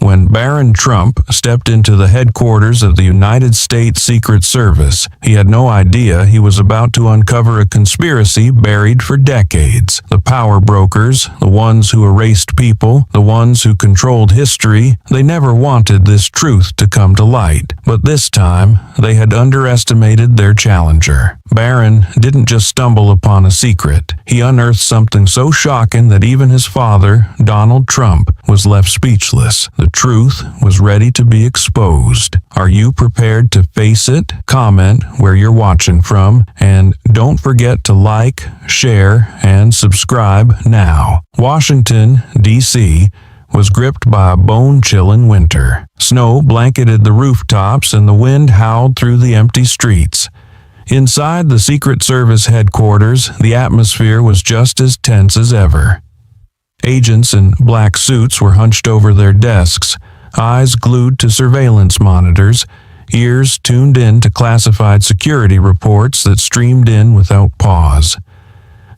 When Barron Trump stepped into the headquarters of the United States Secret Service, he had no idea he was about to uncover a conspiracy buried for decades. The power brokers, the ones who erased people, the ones who controlled history, they never wanted this truth to come to light. But this time, they had underestimated their challenger. Barron didn't just stumble upon a secret. He unearthed something so shocking that even his father, Donald Trump, was left speechless. The truth was ready to be exposed. Are you prepared to face it? Comment where you're watching from, and don't forget to like, share, and subscribe now. Washington, D.C. was gripped by a bone-chilling winter. Snow blanketed the rooftops and the wind howled through the empty streets. Inside the Secret Service headquarters, the atmosphere was just as tense as ever. Agents in black suits were hunched over their desks, eyes glued to surveillance monitors, ears tuned in to classified security reports that streamed in without pause.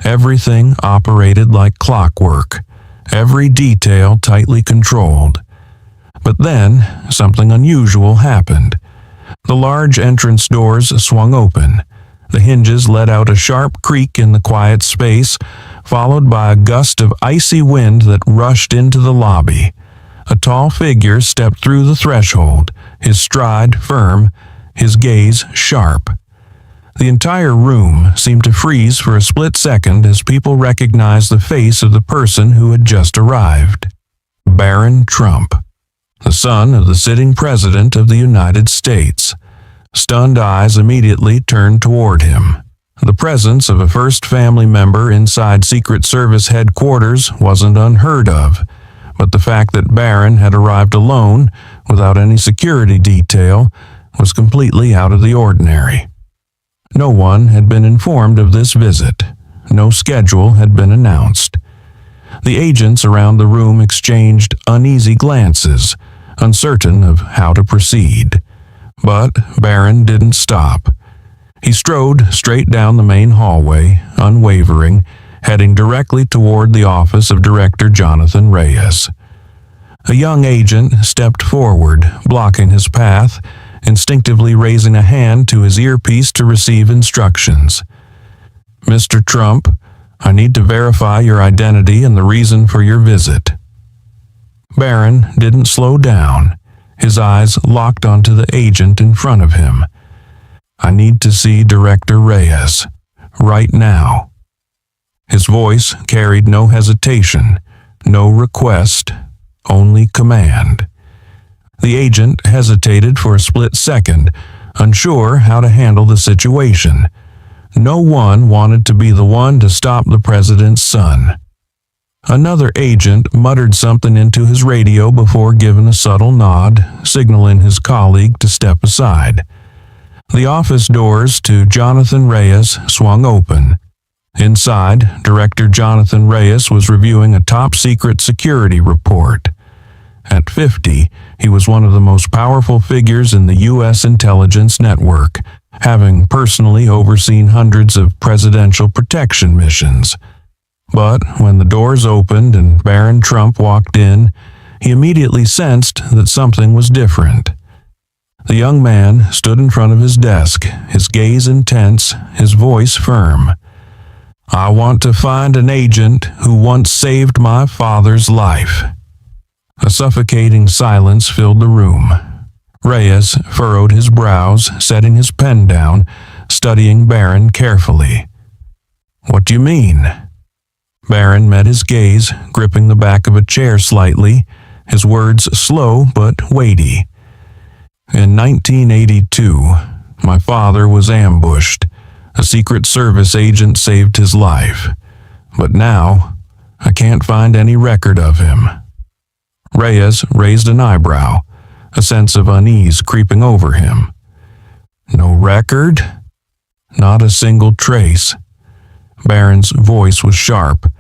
Everything operated like clockwork, every detail tightly controlled. But then, something unusual happened. The large entrance doors swung open. The hinges let out a sharp creak in the quiet space, followed by a gust of icy wind that rushed into the lobby. A tall figure stepped through the threshold, his stride firm, his gaze sharp. The entire room seemed to freeze for a split second as people recognized the face of the person who had just arrived. Barron Trump, the son of the sitting president of the United States. Stunned eyes immediately turned toward him. The presence of a first family member inside Secret Service headquarters wasn't unheard of, but the fact that Barron had arrived alone, without any security detail, was completely out of the ordinary. No one had been informed of this visit. No schedule had been announced. The agents around the room exchanged uneasy glances, uncertain of how to proceed. But Barron didn't stop. He strode straight down the main hallway, unwavering, heading directly toward the office of Director Jonathan Reyes. A young agent stepped forward, blocking his path, instinctively raising a hand to his earpiece to receive instructions. "Mr. Trump, I need to verify your identity and the reason for your visit." Barron didn't slow down. His eyes locked onto the agent in front of him. "I need to see Director Reyes, right now." His voice carried no hesitation, no request, only command. The agent hesitated for a split second, unsure how to handle the situation. No one wanted to be the one to stop the president's son. Another agent muttered something into his radio before giving a subtle nod, signaling his colleague to step aside. The office doors to Jonathan Reyes swung open. Inside, Director Jonathan Reyes was reviewing a top-secret security report. At 50, he was one of the most powerful figures in the U.S. intelligence network, having personally overseen hundreds of presidential protection missions. But when the doors opened and Barron Trump walked in, he immediately sensed that something was different. The young man stood in front of his desk, his gaze intense, his voice firm. "I want to find an agent who once saved my father's life." A suffocating silence filled the room. Reyes furrowed his brows, setting his pen down, studying Barron carefully. "What do you mean?" Barron met his gaze, gripping the back of a chair slightly, his words slow but weighty. "In 1982, my father was ambushed. A Secret Service agent saved his life. But now, I can't find any record of him." Reyes raised an eyebrow, a sense of unease creeping over him. "No record?" "Not a single trace." Barron's voice was sharp.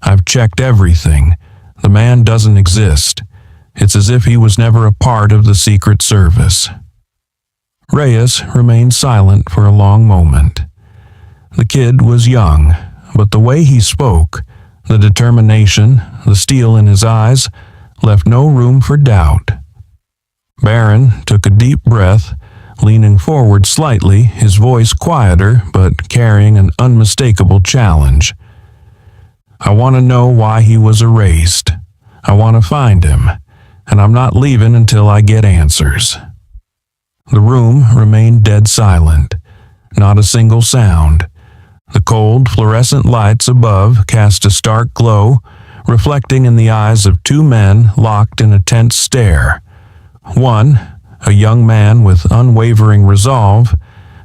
"I've checked everything. The man doesn't exist. It's as if he was never a part of the Secret Service." Reyes remained silent for a long moment. The kid was young, but the way he spoke, the determination, the steel in his eyes, left no room for doubt. Barron took a deep breath, leaning forward slightly, his voice quieter but carrying an unmistakable challenge. I want to know why he was erased. I want to find him, and I'm not leaving until I get answers. The room remained dead silent, not a single sound. The cold, fluorescent lights above cast a stark glow, reflecting in the eyes of two men locked in a tense stare. One, a young man with unwavering resolve,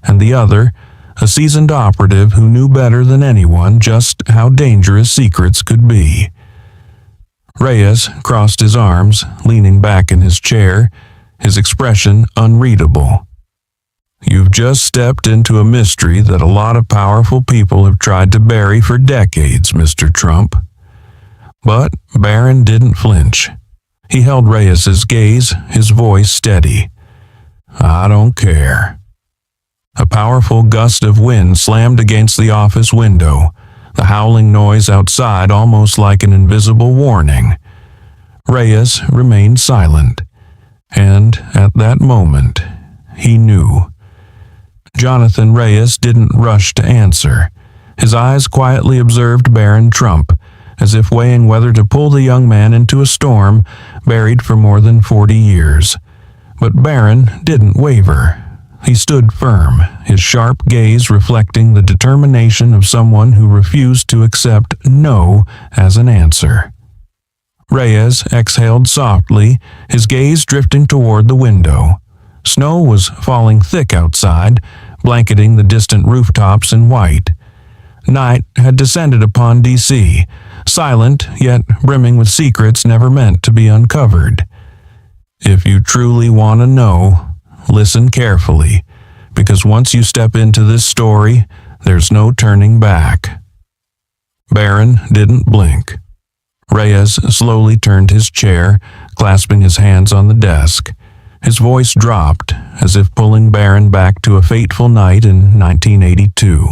and the other, a seasoned operative who knew better than anyone just how dangerous secrets could be. Reyes crossed his arms, leaning back in his chair, his expression unreadable. You've just stepped into a mystery that a lot of powerful people have tried to bury for decades, Mr. Trump. But Barron didn't flinch. He held Reyes's gaze, his voice steady. I don't care. A powerful gust of wind slammed against the office window, the howling noise outside almost like an invisible warning. Reyes remained silent, and at that moment, he knew. Jonathan Reyes didn't rush to answer. His eyes quietly observed Barron Trump, as if weighing whether to pull the young man into a storm buried for more than 40 years. But Barron didn't waver. He stood firm, his sharp gaze reflecting the determination of someone who refused to accept no as an answer. Reyes exhaled softly, his gaze drifting toward the window. Snow was falling thick outside, blanketing the distant rooftops in white. Night had descended upon D.C., silent yet brimming with secrets never meant to be uncovered. If you truly want to know, listen carefully, because once you step into this story, there's no turning back. Barron didn't blink. Reyes slowly turned his chair, clasping his hands on the desk. His voice dropped, as if pulling Barron back to a fateful night in 1982,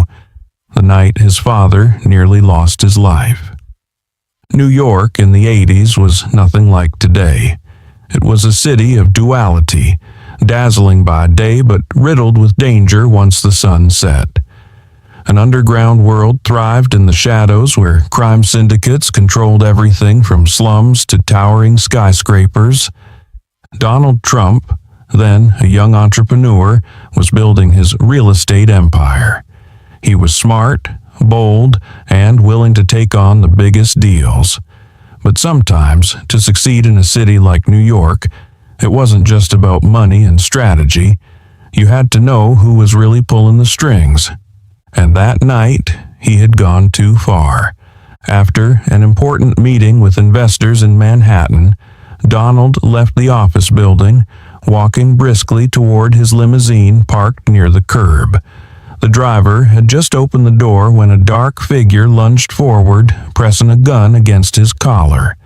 the night his father nearly lost his life. New York in the 80s was nothing like today. It was a city of duality, dazzling by day but riddled with danger once the sun set. An underground world thrived in the shadows where crime syndicates controlled everything from slums to towering skyscrapers. Donald Trump, then a young entrepreneur, was building his real estate empire. He was smart, bold, and willing to take on the biggest deals. But sometimes, to succeed in a city like New York, it wasn't just about money and strategy. You had to know who was really pulling the strings. And that night, he had gone too far. After an important meeting with investors in Manhattan, Donald left the office building, walking briskly toward his limousine parked near the curb. The driver had just opened the door when a dark figure lunged forward, pressing a gun against his collar.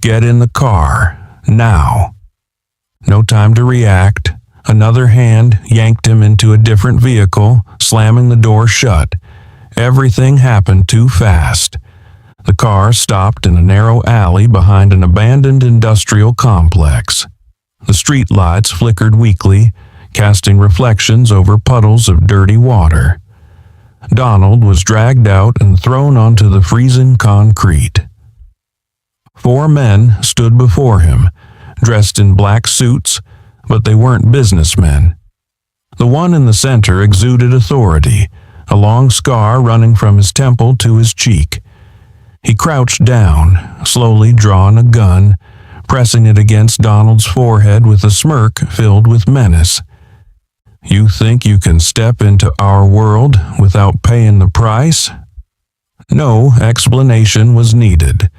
Get in the car, now. No time to react. Another hand yanked him into a different vehicle, slamming the door shut. Everything happened too fast. The car stopped in a narrow alley behind an abandoned industrial complex. The street lights flickered weakly, casting reflections over puddles of dirty water. Donald was dragged out and thrown onto the freezing concrete. 4 men stood before him, dressed in black suits, but they weren't businessmen. The one in the center exuded authority, a long scar running from his temple to his cheek. He crouched down, slowly drawing a gun, pressing it against Donald's forehead with a smirk filled with menace. You think you can step into our world without paying the price? No explanation was needed.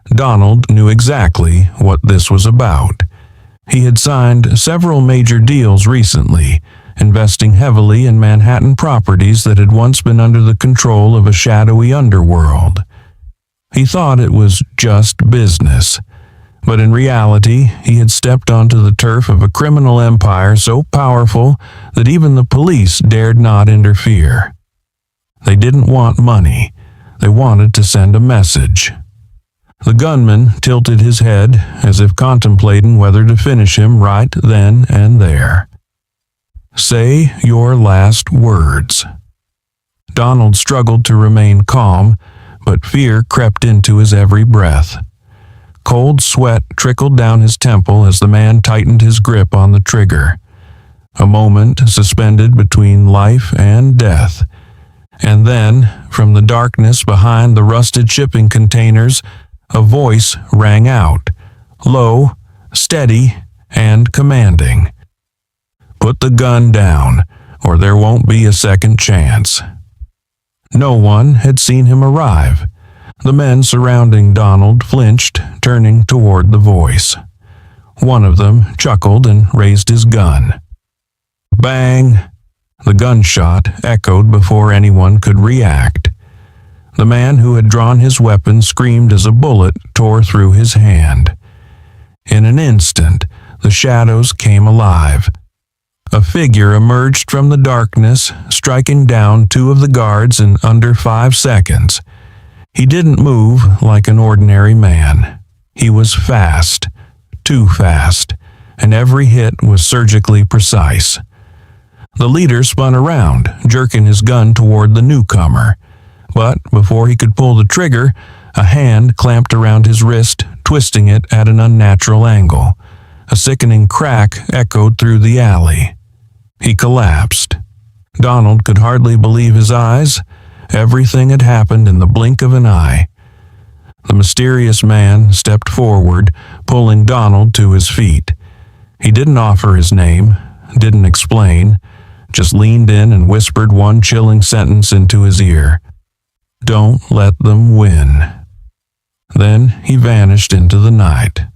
Donald knew exactly what this was about. He had signed several major deals recently, investing heavily in Manhattan properties that had once been under the control of a shadowy underworld. He thought it was just business, but in reality, he had stepped onto the turf of a criminal empire so powerful that even the police dared not interfere. They didn't want money. They wanted to send a message. The gunman tilted his head as if contemplating whether to finish him right then and there. "Say your last words." Donald struggled to remain calm, but fear crept into his every breath. Cold sweat trickled down his temple as the man tightened his grip on the trigger. A moment suspended between life and death. And then, from the darkness behind the rusted shipping containers, a voice rang out, low, steady, and commanding. "Put the gun down, or there won't be a second chance." No one had seen him arrive. The men surrounding Donald flinched, turning toward the voice. One of them chuckled and raised his gun. Bang! The gunshot echoed before anyone could react. The man who had drawn his weapon screamed as a bullet tore through his hand. In an instant, the shadows came alive. A figure emerged from the darkness, striking down two of the guards in under 5 seconds. He didn't move like an ordinary man. He was fast, too fast, and every hit was surgically precise. The leader spun around, jerking his gun toward the newcomer. But before he could pull the trigger, a hand clamped around his wrist, twisting it at an unnatural angle. A sickening crack echoed through the alley. He collapsed. Donald could hardly believe his eyes. Everything had happened in the blink of an eye. The mysterious man stepped forward, pulling Donald to his feet. He didn't offer his name, didn't explain, just leaned in and whispered one chilling sentence into his ear. "Don't let them win." Then he vanished into the night.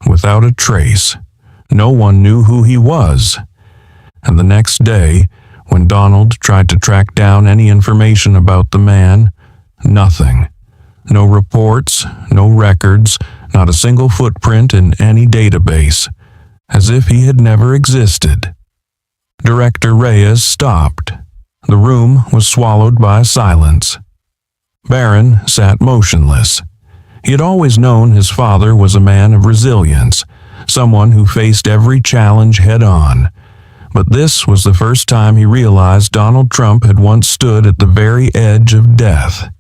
Without a trace. No one knew who he was. And the next day, when Donald tried to track down any information about the man, nothing. No reports, no records, not a single footprint in any database. As if he had never existed. Director Reyes stopped. The room was swallowed by silence. Barron sat motionless. He had always known his father was a man of resilience, someone who faced every challenge head-on. But this was the first time he realized Donald Trump had once stood at the very edge of death.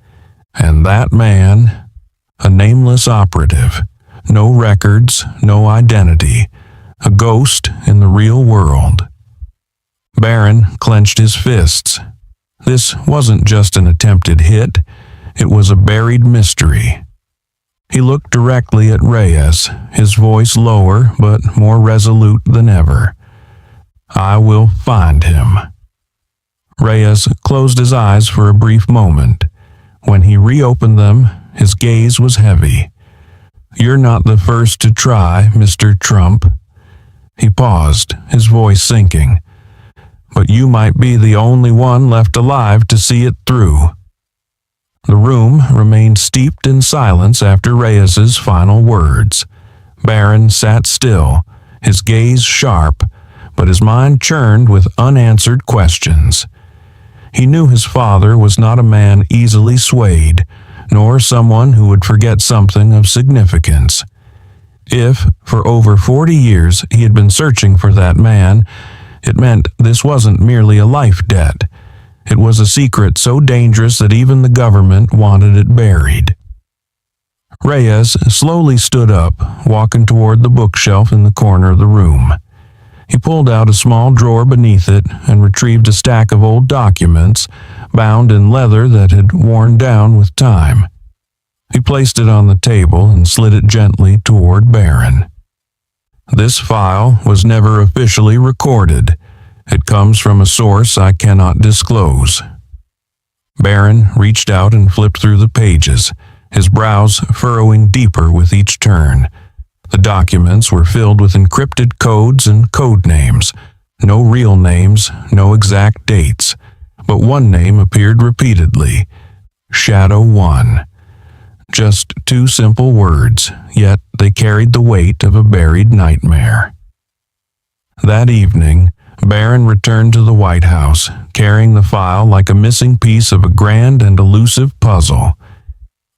And that man, a nameless operative, no records, no identity, a ghost in the real world. Barron clenched his fists. This wasn't just an attempted hit, it was a buried mystery. He looked directly at Reyes, his voice lower but more resolute than ever. "I will find him." Reyes closed his eyes for a brief moment. When he reopened them, his gaze was heavy. "You're not the first to try, Mr. Trump." He paused, his voice sinking. "But you might be the only one left alive to see it through." The room remained steeped in silence after Reyes's final words. Barron sat still, his gaze sharp, but his mind churned with unanswered questions. He knew his father was not a man easily swayed, nor someone who would forget something of significance. If, for over 40 years, he had been searching for that man, it meant this wasn't merely a life debt. It was a secret so dangerous that even the government wanted it buried. Reyes slowly stood up, walking toward the bookshelf in the corner of the room. He pulled out a small drawer beneath it and retrieved a stack of old documents, bound in leather that had worn down with time. He placed it on the table and slid it gently toward Barron. "This file was never officially recorded. It comes from a source I cannot disclose." Barron reached out and flipped through the pages, his brows furrowing deeper with each turn. The documents were filled with encrypted codes and code names. No real names, no exact dates. But one name appeared repeatedly. Shadow 1. Just 2 simple words, yet they carried the weight of a buried nightmare. That evening, Barron returned to the White House, carrying the file like a missing piece of a grand and elusive puzzle.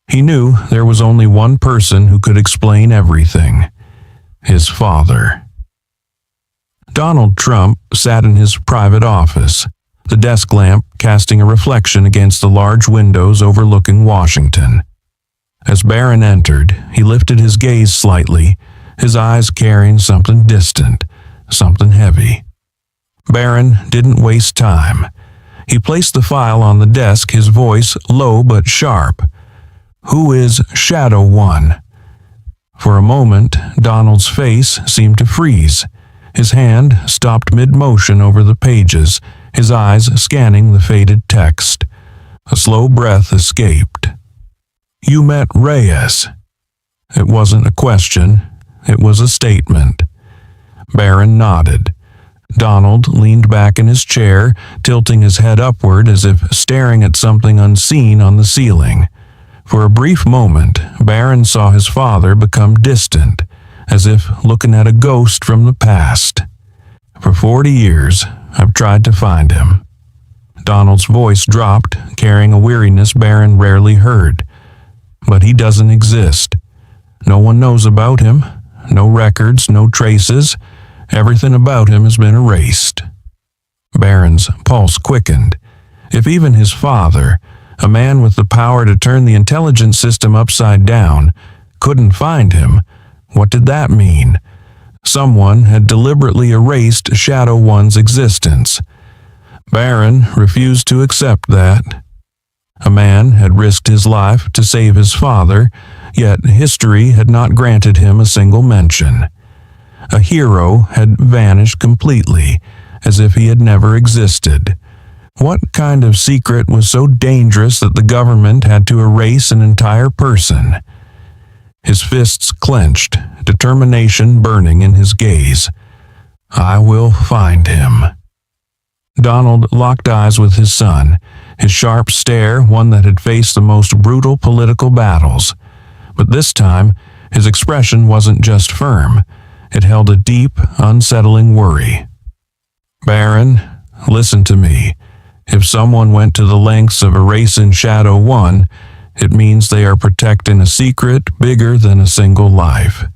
He knew there was only one person who could explain everything: his father. Donald Trump sat in his private office, the desk lamp casting a reflection against the large windows overlooking Washington. As Barron entered, he lifted his gaze slightly, his eyes carrying something distant, something heavy. Barron didn't waste time. He placed the file on the desk, his voice low but sharp. "Who is Shadow One?" For a moment, Donald's face seemed to freeze. His hand stopped mid-motion over the pages, his eyes scanning the faded text. A slow breath escaped. "You met Reyes." It wasn't a question, it was a statement. Barron nodded. Donald leaned back in his chair, tilting his head upward as if staring at something unseen on the ceiling. For a brief moment, Barron saw his father become distant, as if looking at a ghost from the past. "For 40 years, I've tried to find him." Donald's voice dropped, carrying a weariness Barron rarely heard. "But he doesn't exist. No one knows about him. No records, no traces. Everything about him has been erased." Barron's pulse quickened. If even his father, a man with the power to turn the intelligence system upside down, couldn't find him, what did that mean? Someone had deliberately erased Shadow One's existence. Barron refused to accept that. A man had risked his life to save his father, yet history had not granted him a single mention. A hero had vanished completely, as if he had never existed. What kind of secret was so dangerous that the government had to erase an entire person? His fists clenched, determination burning in his gaze. "I will find him." Donald locked eyes with his son, his sharp stare one that had faced the most brutal political battles. But this time, his expression wasn't just firm. It held a deep, unsettling worry. "Barron, listen to me. If someone went to the lengths of erasing Shadow One, it means they are protecting a secret bigger than a single life."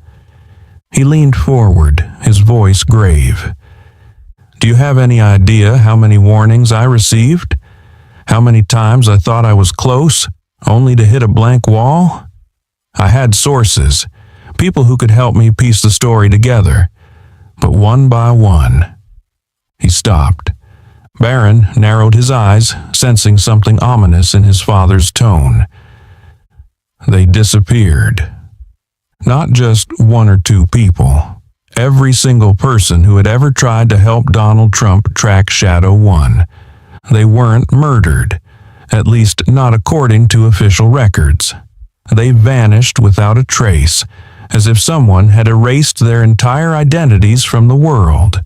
He leaned forward, his voice grave. "Do you have any idea how many warnings I received? How many times I thought I was close, only to hit a blank wall? I had sources, people who could help me piece the story together. But one by one..." He stopped. Barron narrowed his eyes, sensing something ominous in his father's tone. "They disappeared. Not just one or two people. Every single person who had ever tried to help Donald Trump track Shadow One. They weren't murdered, at least not according to official records. They vanished without a trace, as if someone had erased their entire identities from the world."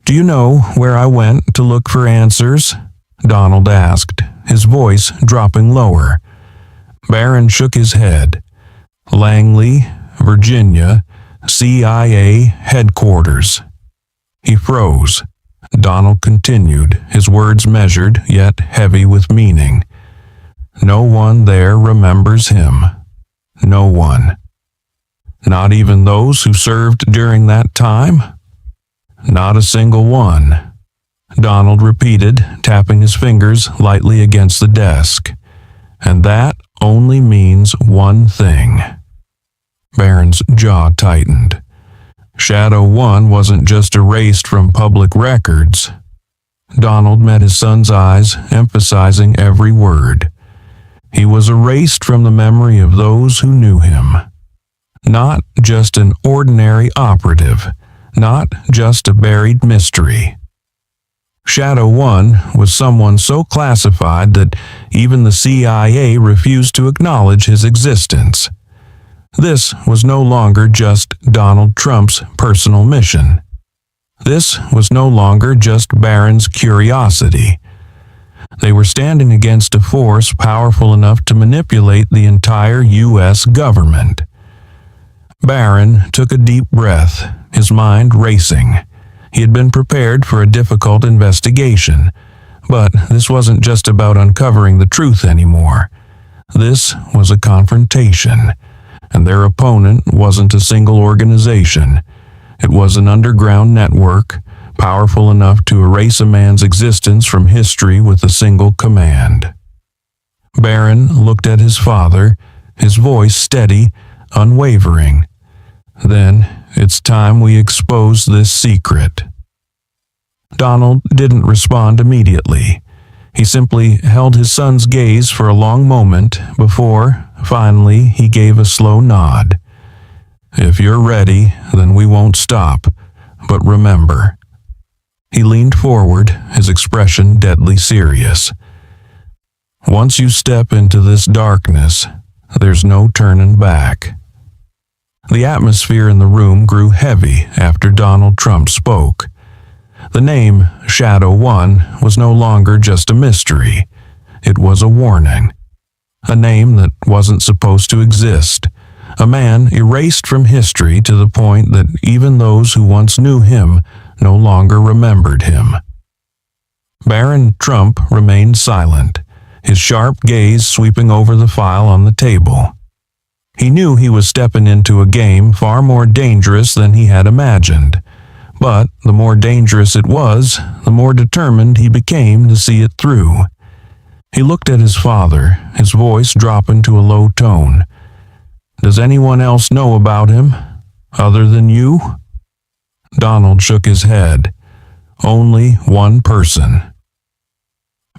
"Do you know where I went to look for answers?" Donald asked, his voice dropping lower. Barron shook his head. "Langley, Virginia, CIA headquarters." He froze. Donald continued, his words measured yet heavy with meaning. "No one there remembers him. No one. Not even those who served during that time? Not a single one." Donald repeated, tapping his fingers lightly against the desk. "And that only means one thing." Barron's jaw tightened. Shadow One wasn't just erased from public records. Donald met his son's eyes, emphasizing every word. He was erased from the memory of those who knew him. Not just an ordinary operative, not just a buried mystery. Shadow One was someone so classified that even the CIA refused to acknowledge his existence. This was no longer just Donald Trump's personal mission. This was no longer just Barron's curiosity. They were standing against a force powerful enough to manipulate the entire U.S. government. Barron took a deep breath, his mind racing. He had been prepared for a difficult investigation, but this wasn't just about uncovering the truth anymore. This was a confrontation, and their opponent wasn't a single organization. It was an underground network, powerful enough to erase a man's existence from history with a single command. Barron looked at his father, his voice steady, unwavering. "Then it's time we expose this secret." Donald didn't respond immediately. He simply held his son's gaze for a long moment before, finally, he gave a slow nod. "If you're ready, then we won't stop. But remember." He leaned forward, his expression deadly serious. "Once you step into this darkness, there's no turning back." The atmosphere in the room grew heavy after Donald Trump spoke. The name Shadow One was no longer just a mystery. It was a warning. A name that wasn't supposed to exist. A man erased from history to the point that even those who once knew him no longer remembered him. Barron Trump remained silent, his sharp gaze sweeping over the file on the table. He knew he was stepping into a game far more dangerous than he had imagined. But the more dangerous it was, the more determined he became to see it through. He looked at his father, his voice dropping to a low tone. "Does anyone else know about him, other than you?" Donald shook his head. "Only one person."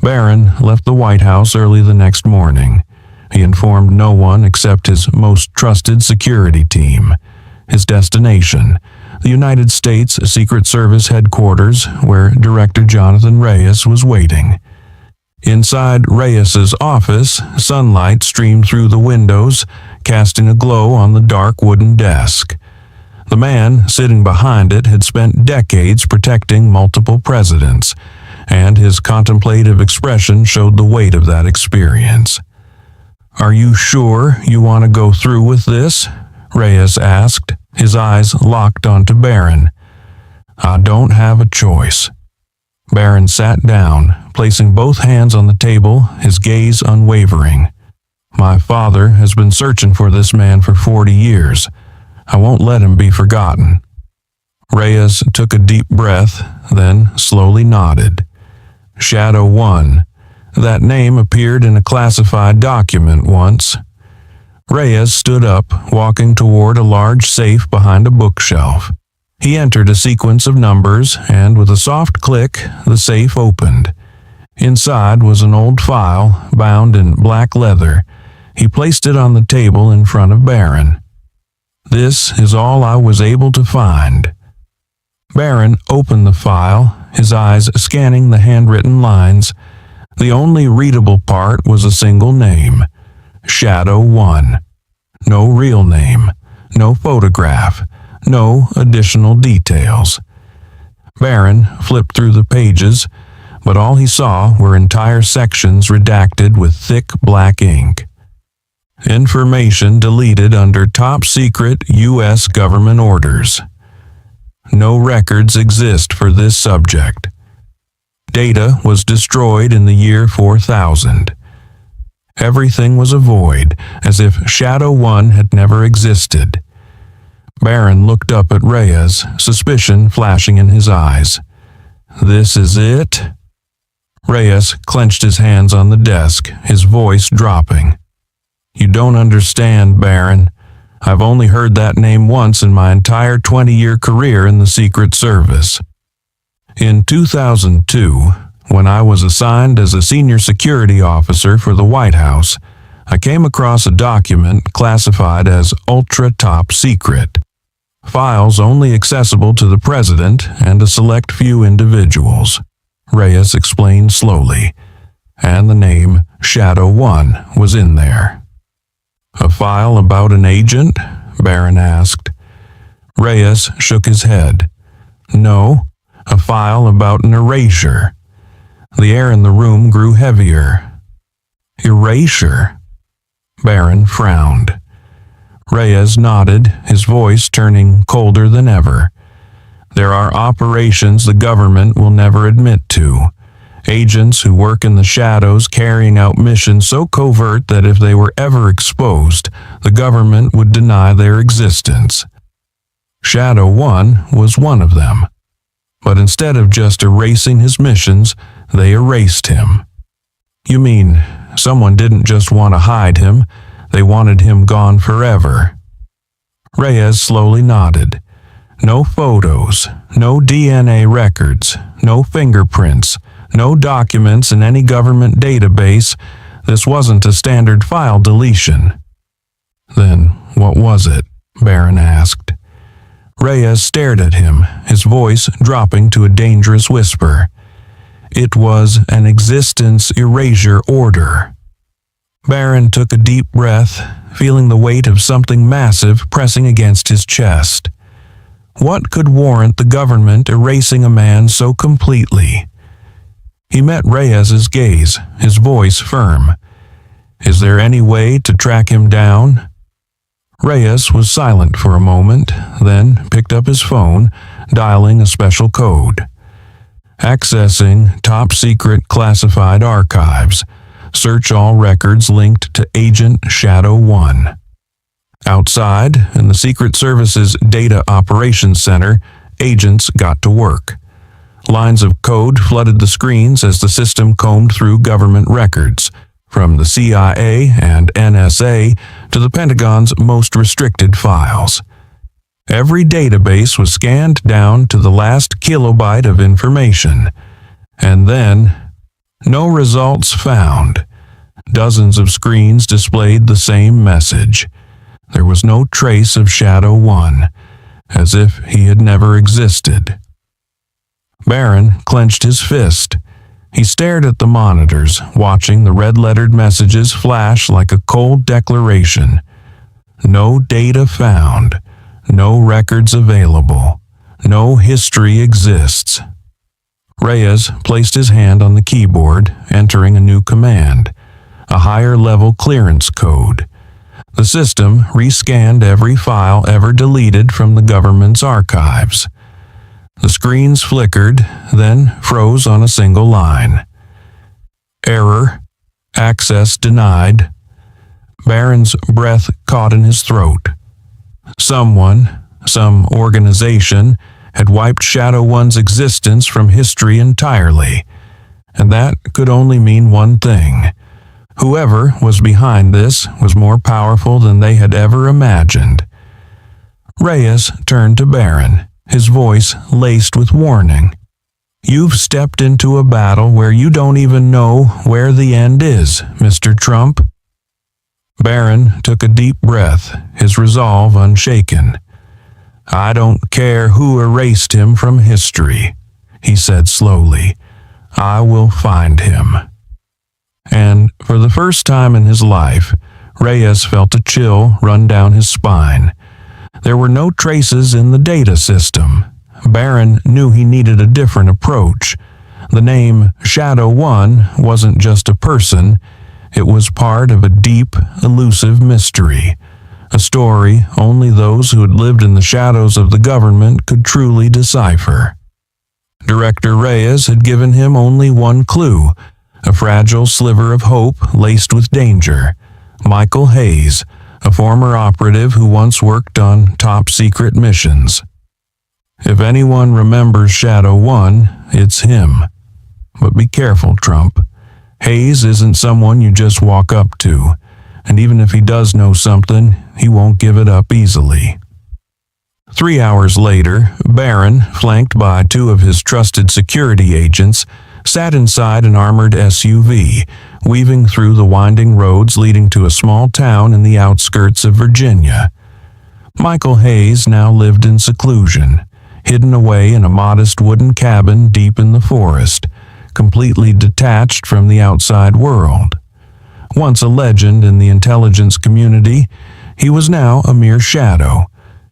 Barron left the White House early the next morning. He informed no one except his most trusted security team. His destination, the United States Secret Service headquarters, where Director Jonathan Reyes was waiting. Inside Reyes's office, sunlight streamed through the windows, casting a glow on the dark wooden desk. The man sitting behind it had spent decades protecting multiple presidents, and his contemplative expression showed the weight of that experience. "Are you sure you want to go through with this?" Reyes asked, his eyes locked onto Barron. "I don't have a choice." Barron sat down, placing both hands on the table, his gaze unwavering. "My father has been searching for this man for 40 years. I won't let him be forgotten." Reyes took a deep breath, then slowly nodded. "Shadow One. That name appeared in a classified document once." Reyes stood up, walking toward a large safe behind a bookshelf. He entered a sequence of numbers, and with a soft click, the safe opened. Inside was an old file, bound in black leather. He placed it on the table in front of Barron. "This is all I was able to find." Barron opened the file, his eyes scanning the handwritten lines. The only readable part was a single name, Shadow One. No real name, no photograph, no additional details. Barron flipped through the pages, but all he saw were entire sections redacted with thick black ink. Information deleted under top secret U.S. government orders. No records exist for this subject. Data was destroyed in the year 4000. Everything was a void, as if Shadow One had never existed. Barron looked up at Reyes, suspicion flashing in his eyes. "This is it?" Reyes clenched his hands on the desk, his voice dropping. "You don't understand, Barron. I've only heard that name once in my entire 20-year career in the Secret Service. In 2002, when I was assigned as a senior security officer for the White House, I came across a document classified as ultra top secret. Files only accessible to the president and a select few individuals," Reyes explained slowly, "and the name Shadow One was in there." "A file about an agent?" Barron asked. Reyes shook his head. "No, a file about an erasure." The air in the room grew heavier. "Erasure?" Barron frowned. Reyes nodded, his voice turning colder than ever. "There are operations the government will never admit to. Agents who work in the shadows carrying out missions so covert that if they were ever exposed, the government would deny their existence. Shadow 1 was one of them. But instead of just erasing his missions, they erased him. You mean, someone didn't just want to hide him, they wanted him gone forever. Reyes slowly nodded. No photos, no DNA records, no fingerprints, no documents in any government database. This wasn't a standard file deletion. Then what was it? Barron asked. Reyes stared at him, his voice dropping to a dangerous whisper. It was an existence erasure order. Barron took a deep breath, feeling the weight of something massive pressing against his chest. What could warrant the government erasing a man so completely? He met Reyes's gaze, his voice firm. Is there any way to track him down? Reyes was silent for a moment, then picked up his phone, dialing a special code. Accessing top-secret classified archives. Search all records linked to Agent Shadow 1. Outside, in the Secret Service's Data Operations Center, agents got to work. Lines of code flooded the screens as the system combed through government records, from the CIA and NSA to the Pentagon's most restricted files. Every database was scanned down to the last kilobyte of information. And then, no results found. Dozens of screens displayed the same message. There was no trace of Shadow 1, as if he had never existed. Barron clenched his fist. He stared at the monitors, watching the red-lettered messages flash like a cold declaration. No data found. No records available. No history exists. Reyes placed his hand on the keyboard, entering a new command, a higher-level clearance code. The system rescanned every file ever deleted from the government's archives. The screens flickered, then froze on a single line. Error. Access denied. Barron's breath caught in his throat. Someone, some organization, had wiped Shadow 1's existence from history entirely, and that could only mean one thing. Whoever was behind this was more powerful than they had ever imagined. Reyes turned to Barron, his voice laced with warning. You've stepped into a battle where you don't even know where the end is, Mr. Trump. Barron took a deep breath, his resolve unshaken. I don't care who erased him from history, he said slowly. I will find him. And for the first time in his life, Reyes felt a chill run down his spine. There were no traces in the data system. Barron knew he needed a different approach. The name Shadow 1 wasn't just a person. It was part of a deep, elusive mystery. A story only those who had lived in the shadows of the government could truly decipher. Director Reyes had given him only one clue, a fragile sliver of hope laced with danger. Michael Hayes, a former operative who once worked on top-secret missions. If anyone remembers Shadow 1, it's him. But be careful, Trump. Hayes isn't someone you just walk up to, and even if he does know something, he won't give it up easily. 3 hours later, Barron, flanked by two of his trusted security agents, sat inside an armored SUV, weaving through the winding roads leading to a small town in the outskirts of Virginia. Michael Hayes now lived in seclusion, hidden away in a modest wooden cabin deep in the forest, completely detached from the outside world. Once a legend in the intelligence community, he was now a mere shadow,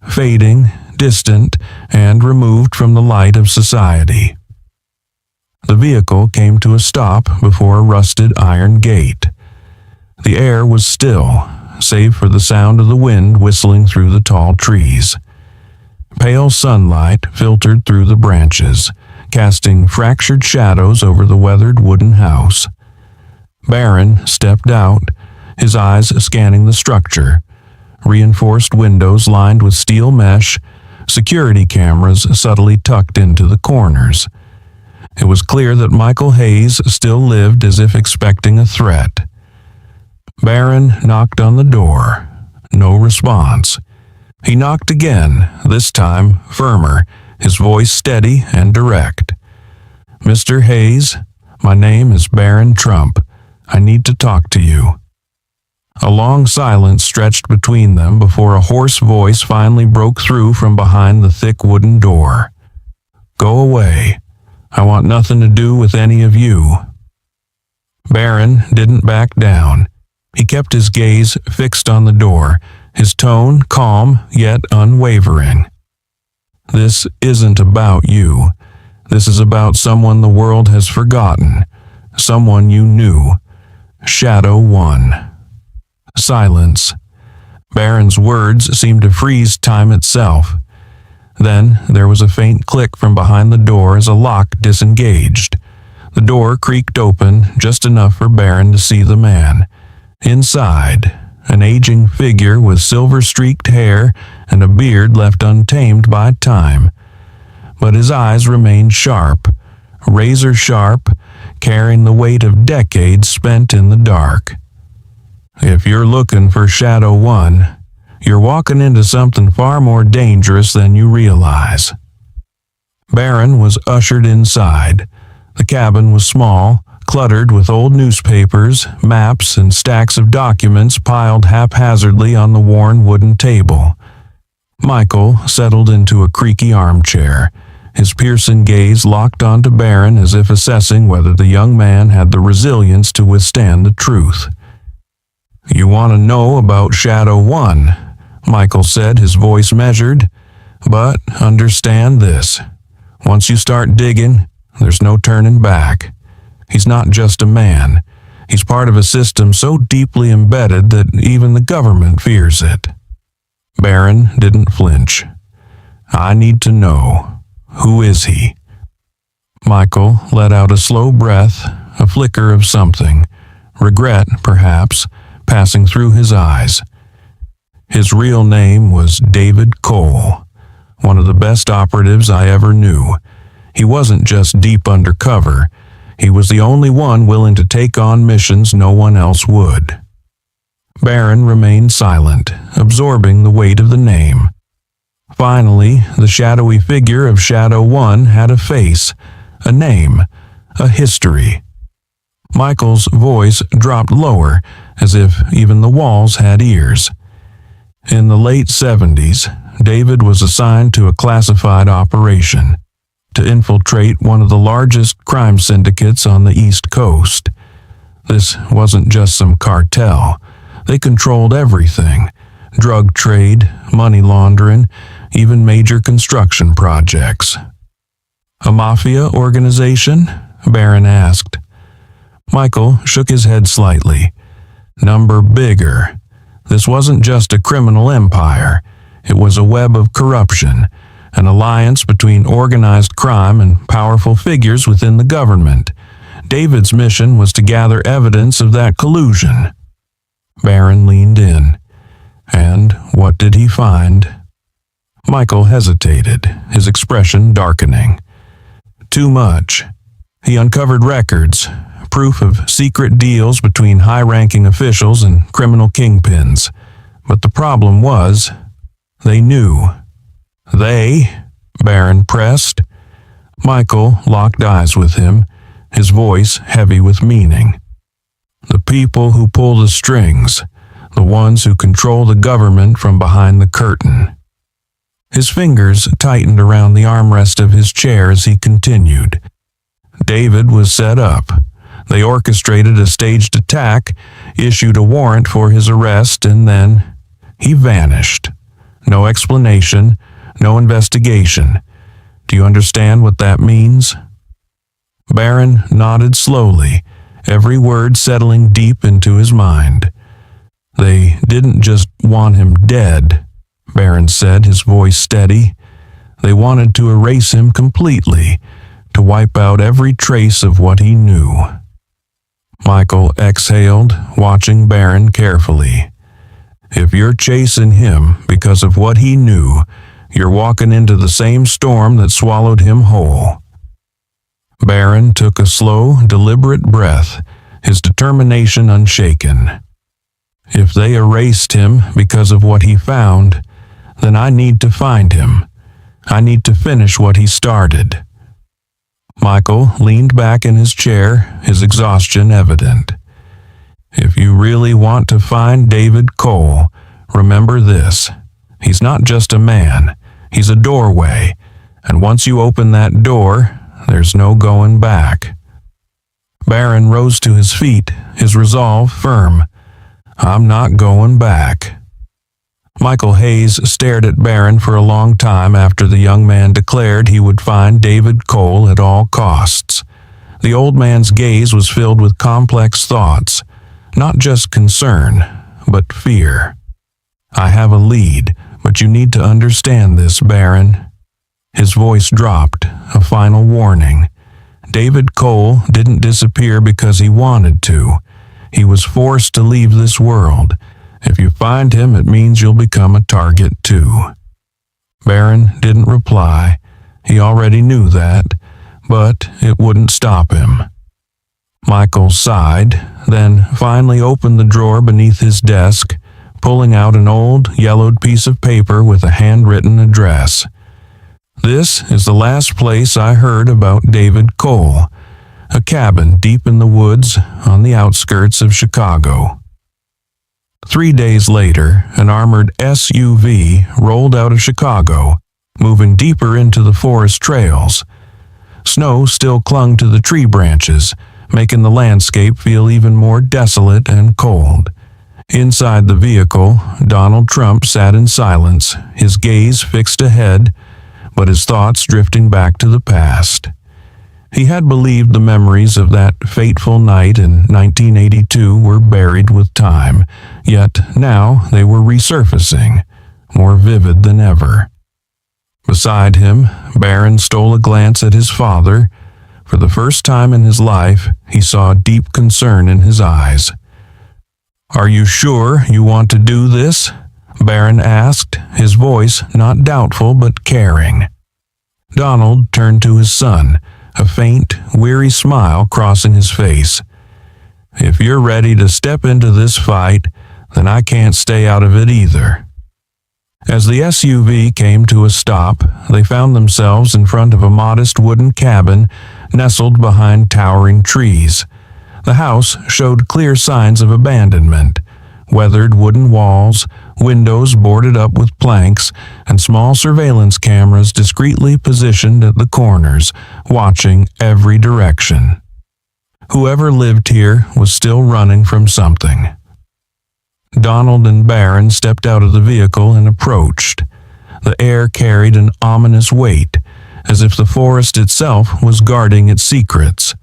fading, distant, and removed from the light of society. The vehicle came to a stop before a rusted iron gate. The air was still, save for the sound of the wind whistling through the tall trees. Pale sunlight filtered through the branches, casting fractured shadows over the weathered wooden house. Barron stepped out, his eyes scanning the structure. Reinforced windows lined with steel mesh, security cameras subtly tucked into the corners. It was clear that Michael Hayes still lived as if expecting a threat. Barron knocked on the door. No response. He knocked again, this time firmer, his voice steady and direct. "Mr. Hayes, my name is Barron Trump. I need to talk to you." A long silence stretched between them before a hoarse voice finally broke through from behind the thick wooden door. "Go away. I want nothing to do with any of you." Barron didn't back down. He kept his gaze fixed on the door, his tone calm yet unwavering. "This isn't about you. This is about someone the world has forgotten, someone you knew. Shadow One." Silence. Barron's words seemed to freeze time itself. Then there was a faint click from behind the door as a lock disengaged. The door creaked open just enough for Barron to see the man. Inside, an aging figure with silver-streaked hair and a beard left untamed by time. But his eyes remained sharp, razor-sharp, carrying the weight of decades spent in the dark. "If you're looking for Shadow One, you're walking into something far more dangerous than you realize." Barron was ushered inside. The cabin was small, cluttered with old newspapers, maps, and stacks of documents piled haphazardly on the worn wooden table. Michael settled into a creaky armchair, his piercing gaze locked onto Barron as if assessing whether the young man had the resilience to withstand the truth. "You want to know about Shadow One," Michael said, his voice measured. "But understand this. Once you start digging, there's no turning back. He's not just a man. He's part of a system so deeply embedded that even the government fears it." Barron didn't flinch. "I need to know. Who is he?" Michael let out a slow breath, a flicker of something, regret perhaps, passing through his eyes. His real name was David Cole, one of the best operatives I ever knew. He wasn't just deep undercover. He was the only one willing to take on missions no one else would. Barron remained silent, absorbing the weight of the name. Finally, the shadowy figure of Shadow One had a face, a name, a history. Michael's voice dropped lower, as if even the walls had ears. In the late 70s, David was assigned to a classified operation to infiltrate one of the largest crime syndicates on the East Coast. This wasn't just some cartel. They controlled everything: drug trade, money laundering, even major construction projects. "A mafia organization?" Barron asked. Michael shook his head slightly. "Number bigger. This wasn't just a criminal empire. It was a web of corruption, an alliance between organized crime and powerful figures within the government. David's mission was to gather evidence of that collusion." Barron leaned in. "And what did he find?" Michael hesitated, his expression darkening. "Too much. He uncovered records, proof of secret deals between high-ranking officials and criminal kingpins. But the problem was, they knew." "They?" Barron pressed. Michael locked eyes with him, his voice heavy with meaning. "The people who pull the strings, the ones who control the government from behind the curtain." His fingers tightened around the armrest of his chair as he continued. "David was set up. They orchestrated a staged attack, issued a warrant for his arrest, and then he vanished. No explanation, no investigation. Do you understand what that means?" Barron nodded slowly, every word settling deep into his mind. "They didn't just want him dead," Barron said, his voice steady. "They wanted to erase him completely, to wipe out every trace of what he knew. Michael exhaled, watching Barron carefully. If you're chasing him because of what he knew, you're walking into the same storm that swallowed him whole. Barron took a slow, deliberate breath, his determination unshaken. If they erased him because of what he found, then I need to find him. I need to finish what he started. Michael leaned back in his chair, his exhaustion evident. If you really want to find David Cole, remember this. He's not just a man. He's a doorway. And once you open that door, there's no going back. Barron rose to his feet, his resolve firm. I'm not going back. Michael Hayes stared at Barron for a long time after the young man declared he would find David Cole at all costs. The old man's gaze was filled with complex thoughts, not just concern, but fear. I have a lead, but you need to understand this, Barron. His voice dropped, a final warning. David Cole didn't disappear because he wanted to. He was forced to leave this world. If you find him, it means you'll become a target too. Barron didn't reply. He already knew that, but it wouldn't stop him. Michael sighed, then finally opened the drawer beneath his desk, pulling out an old, yellowed piece of paper with a handwritten address. This is the last place I heard about David Cole, a cabin deep in the woods on the outskirts of Chicago. 3 days later, an armored SUV rolled out of Chicago, moving deeper into the forest trails. Snow still clung to the tree branches, making the landscape feel even more desolate and cold. Inside the vehicle, Donald Trump sat in silence, his gaze fixed ahead, but his thoughts drifting back to the past. He had believed the memories of that fateful night in 1982 were buried with time, yet now they were resurfacing, more vivid than ever. Beside him, Barron stole a glance at his father. For the first time in his life, he saw deep concern in his eyes. "Are you sure you want to do this?" Barron asked, his voice not doubtful but caring. Donald turned to his son, a faint, weary smile crossing his face. "If you're ready to step into this fight, then I can't stay out of it either." As the SUV came to a stop, they found themselves in front of a modest wooden cabin nestled behind towering trees. The house showed clear signs of abandonment: weathered wooden walls, windows boarded up with planks, and small surveillance cameras discreetly positioned at the corners, watching every direction. Whoever lived here was still running from something. Donald and Barron stepped out of the vehicle and approached. The air carried an ominous weight, as if the forest itself was guarding its secrets.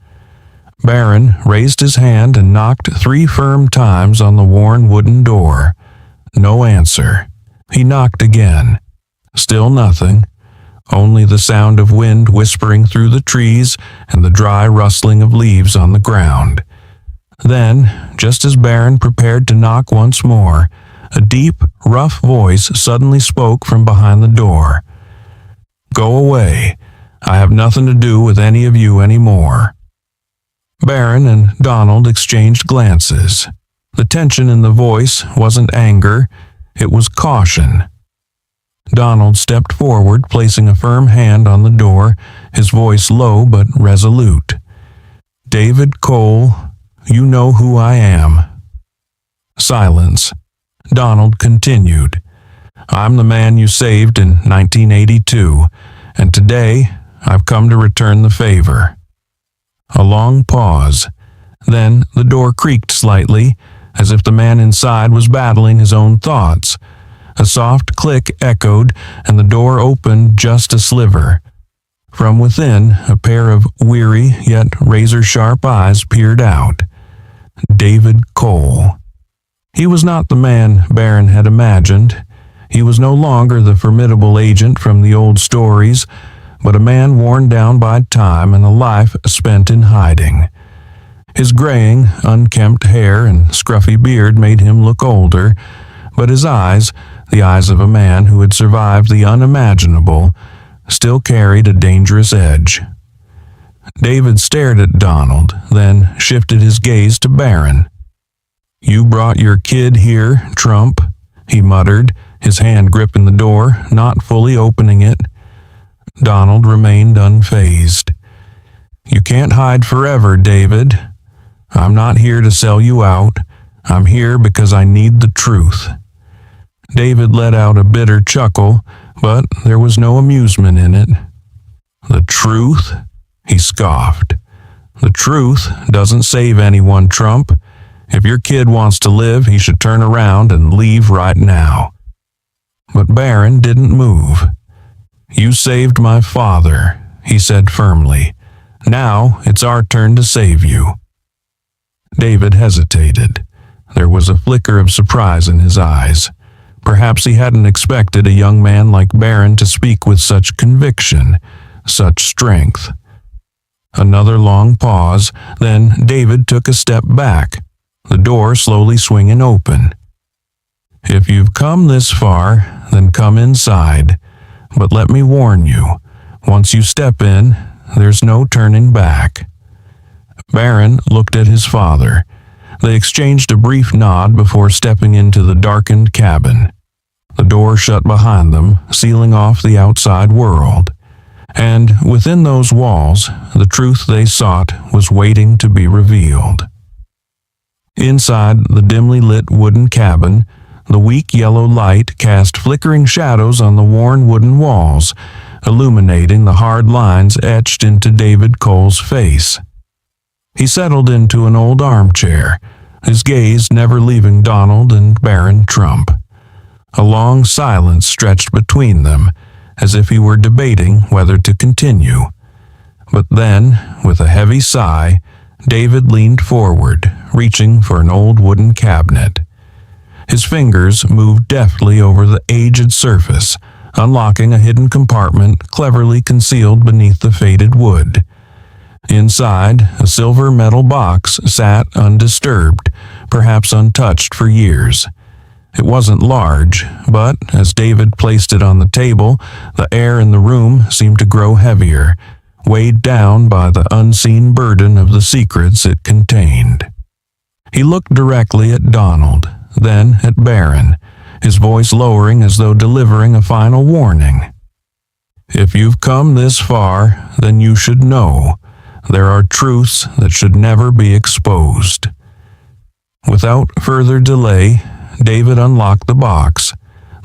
Barron raised his hand and knocked 3 firm times on the worn wooden door. No answer. He knocked again. Still nothing. Only the sound of wind whispering through the trees and the dry rustling of leaves on the ground. Then, just as Barron prepared to knock once more, a deep, rough voice suddenly spoke from behind the door. "Go away. I have nothing to do with any of you anymore." Barron and Donald exchanged glances. The tension in the voice wasn't anger, it was caution. Donald stepped forward, placing a firm hand on the door, his voice low but resolute. "David Cole, you know who I am." Silence. Donald continued. "I'm the man you saved in 1982, and today I've come to return the favor." A long pause. Then the door creaked slightly, as if the man inside was battling his own thoughts. A soft click echoed, and the door opened just a sliver. From within, a pair of weary yet razor-sharp eyes peered out. David Cole. He was not the man Barron had imagined. He was no longer the formidable agent from the old stories, but a man worn down by time and a life spent in hiding. His graying, unkempt hair and scruffy beard made him look older, but his eyes, the eyes of a man who had survived the unimaginable, still carried a dangerous edge. David stared at Donald, then shifted his gaze to Barron. "You brought your kid here, Trump," he muttered, his hand gripping the door, not fully opening it. Donald remained unfazed. "You can't hide forever, David. I'm not here to sell you out. I'm here because I need the truth." David let out a bitter chuckle, but there was no amusement in it. "The truth?" he scoffed. "The truth doesn't save anyone, Trump. If your kid wants to live, he should turn around and leave right now." But Barron didn't move. "You saved my father," he said firmly. "Now it's our turn to save you." David hesitated. There was a flicker of surprise in his eyes. Perhaps he hadn't expected a young man like Barron to speak with such conviction, such strength. Another long pause, then David took a step back, the door slowly swinging open. "If you've come this far, then come inside. But let me warn you, once you step in, there's no turning back." Barron looked at his father. They exchanged a brief nod before stepping into the darkened cabin. The door shut behind them, sealing off the outside world. And within those walls, the truth they sought was waiting to be revealed. Inside the dimly lit wooden cabin, the weak yellow light cast flickering shadows on the worn wooden walls, illuminating the hard lines etched into David Cole's face. He settled into an old armchair, his gaze never leaving Donald and Barron Trump. A long silence stretched between them, as if he were debating whether to continue. But then, with a heavy sigh, David leaned forward, reaching for an old wooden cabinet. His fingers moved deftly over the aged surface, unlocking a hidden compartment cleverly concealed beneath the faded wood. Inside, a silver metal box sat undisturbed, perhaps untouched for years. It wasn't large, but as David placed it on the table, the air in the room seemed to grow heavier, weighed down by the unseen burden of the secrets it contained. He looked directly at Donald, then at Barron, his voice lowering as though delivering a final warning. "If you've come this far, then you should know. There are truths that should never be exposed." Without further delay, David unlocked the box.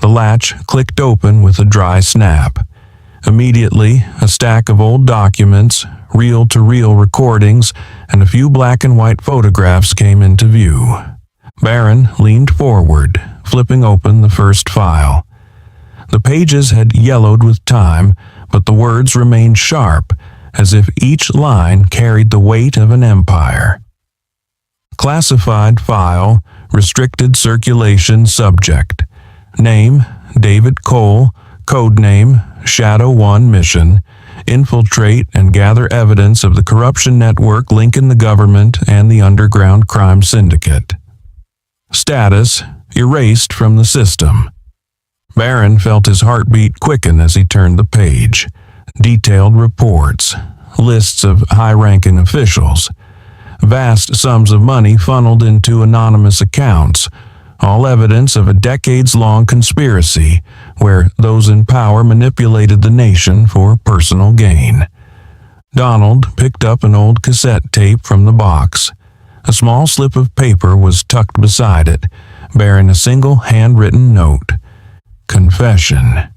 The latch clicked open with a dry snap. Immediately, a stack of old documents, reel-to-reel recordings, and a few black and white photographs came into view. Barron leaned forward, flipping open the first file. The pages had yellowed with time, but the words remained sharp, as if each line carried the weight of an empire. Classified file, restricted circulation subject. Name, David Cole, codename, Shadow 1 mission. Infiltrate and gather evidence of the corruption network linking the government and the underground crime syndicate. Status, erased from the system. Barron felt his heartbeat quicken as he turned the page. Detailed reports, lists of high-ranking officials, vast sums of money funneled into anonymous accounts, all evidence of a decades-long conspiracy where those in power manipulated the nation for personal gain. Donald picked up an old cassette tape from the box. A small slip of paper was tucked beside it, bearing a single handwritten note. Confession.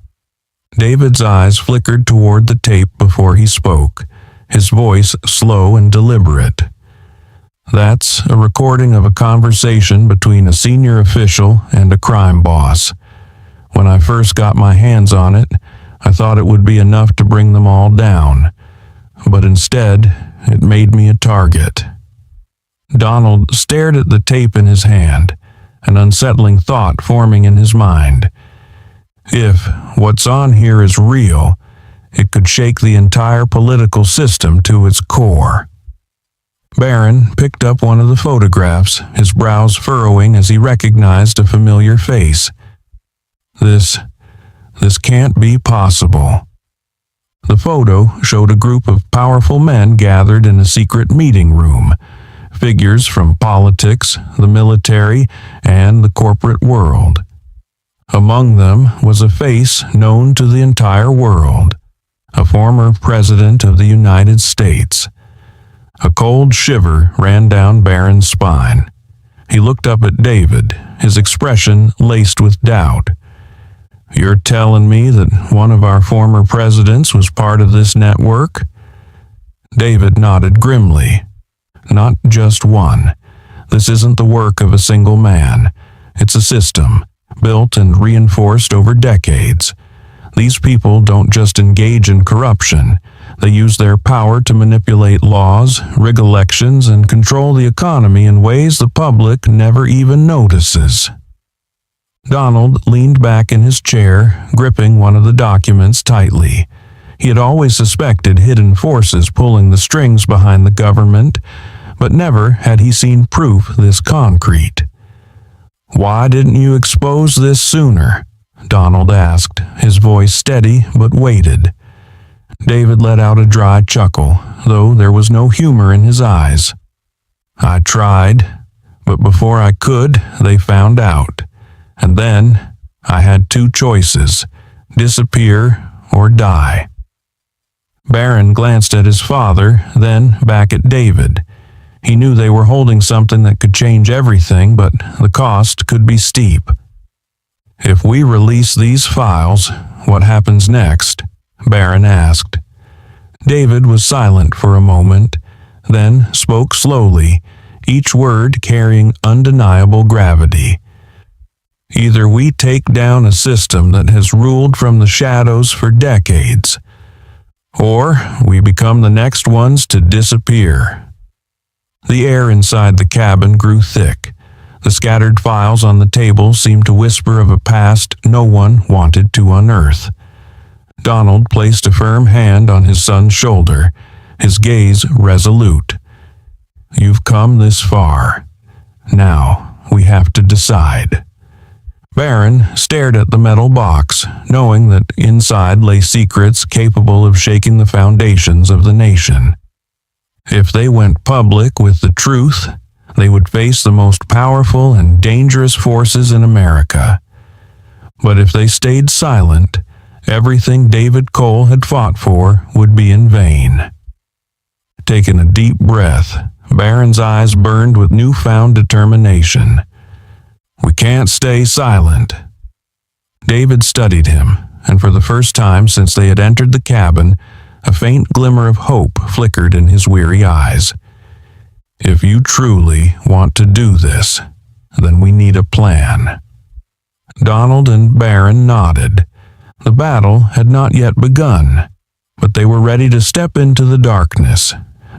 David's eyes flickered toward the tape before he spoke, his voice slow and deliberate. "That's a recording of a conversation between a senior official and a crime boss. When I first got my hands on it, I thought it would be enough to bring them all down. But instead, it made me a target." Donald stared at the tape in his hand, an unsettling thought forming in his mind. If what's on here is real, it could shake the entire political system to its core. Barron picked up one of the photographs, his brows furrowing as he recognized a familiar face. This can't be possible. The photo showed a group of powerful men gathered in a secret meeting room, figures from politics, the military, and the corporate world. Among them was a face known to the entire world, a former president of the United States. A cold shiver ran down Barron's spine. He looked up at David, his expression laced with doubt. "You're telling me that one of our former presidents was part of this network?" David nodded grimly. "Not just one. This isn't the work of a single man. It's a system, built and reinforced over decades. These people don't just engage in corruption. They use their power to manipulate laws, rig elections, and control the economy in ways the public never even notices." Donald leaned back in his chair, gripping one of the documents tightly. He had always suspected hidden forces pulling the strings behind the government, but never had he seen proof this concrete. "Why didn't you expose this sooner?" Donald asked, his voice steady but weighted. David let out a dry chuckle, though there was no humor in his eyes. "I tried, but before I could, they found out. And then I had two choices: disappear or die." Barron glanced at his father, then back at David. He knew they were holding something that could change everything, but the cost could be steep. "If we release these files, what happens next?" Barron asked. David was silent for a moment, then spoke slowly, each word carrying undeniable gravity. "Either we take down a system that has ruled from the shadows for decades, or we become the next ones to disappear." The air inside the cabin grew thick. The scattered files on the table seemed to whisper of a past no one wanted to unearth. Donald placed a firm hand on his son's shoulder, his gaze resolute. "You've come this far. Now we have to decide." Barron stared at the metal box, knowing that inside lay secrets capable of shaking the foundations of the nation. If they went public with the truth, they would face the most powerful and dangerous forces in America. But if they stayed silent, everything David Cole had fought for would be in vain. Taking a deep breath, Barron's eyes burned with newfound determination. "We can't stay silent." David studied him, and for the first time since they had entered the cabin, a faint glimmer of hope flickered in his weary eyes. "If you truly want to do this, then we need a plan." Donald and Barron nodded. The battle had not yet begun, but they were ready to step into the darkness,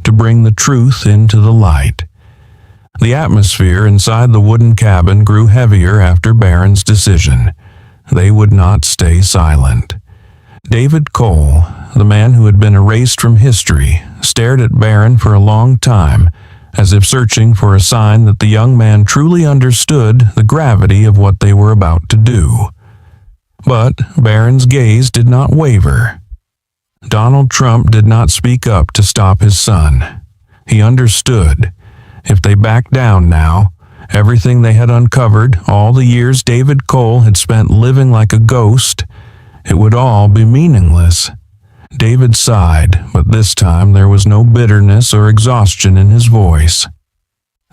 to bring the truth into the light. The atmosphere inside the wooden cabin grew heavier after Barron's decision. They would not stay silent. David Cole, the man who had been erased from history, stared at Barron for a long time, as if searching for a sign that the young man truly understood the gravity of what they were about to do. But Barron's gaze did not waver. Donald Trump did not speak up to stop his son. He understood. If they backed down now, everything they had uncovered, all the years David Cole had spent living like a ghost, it would all be meaningless. David sighed, but this time there was no bitterness or exhaustion in his voice.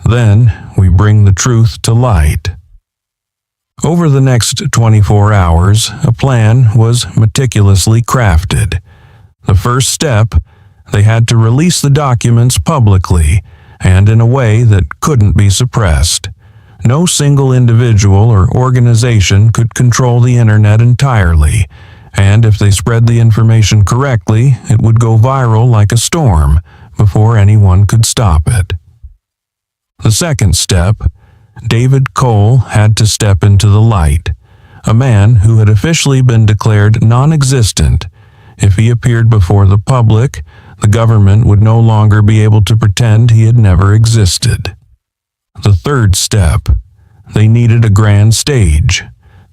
"Then we bring the truth to light." Over the next 24 hours, a plan was meticulously crafted. The first step, they had to release the documents publicly, and in a way that couldn't be suppressed. No single individual or organization could control the internet entirely, and if they spread the information correctly, it would go viral like a storm before anyone could stop it. The second step, David Cole had to step into the light. A man who had officially been declared non-existent, If he appeared before the public, the government would no longer be able to pretend he had never existed. The third step. They needed a grand stage.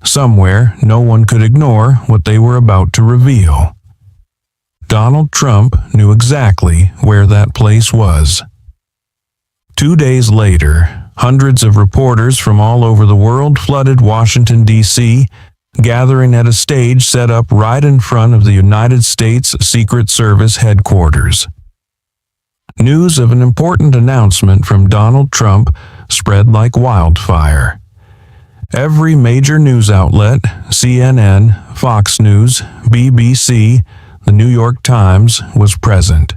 Somewhere no one could ignore what they were about to reveal. Donald Trump knew exactly where that place was. 2 days later, hundreds of reporters from all over the world flooded Washington, D.C., gathering at a stage set up right in front of the United States Secret Service headquarters. News of an important announcement from Donald Trump spread like wildfire. Every major news outlet, CNN, Fox News, BBC, the New York Times, was present.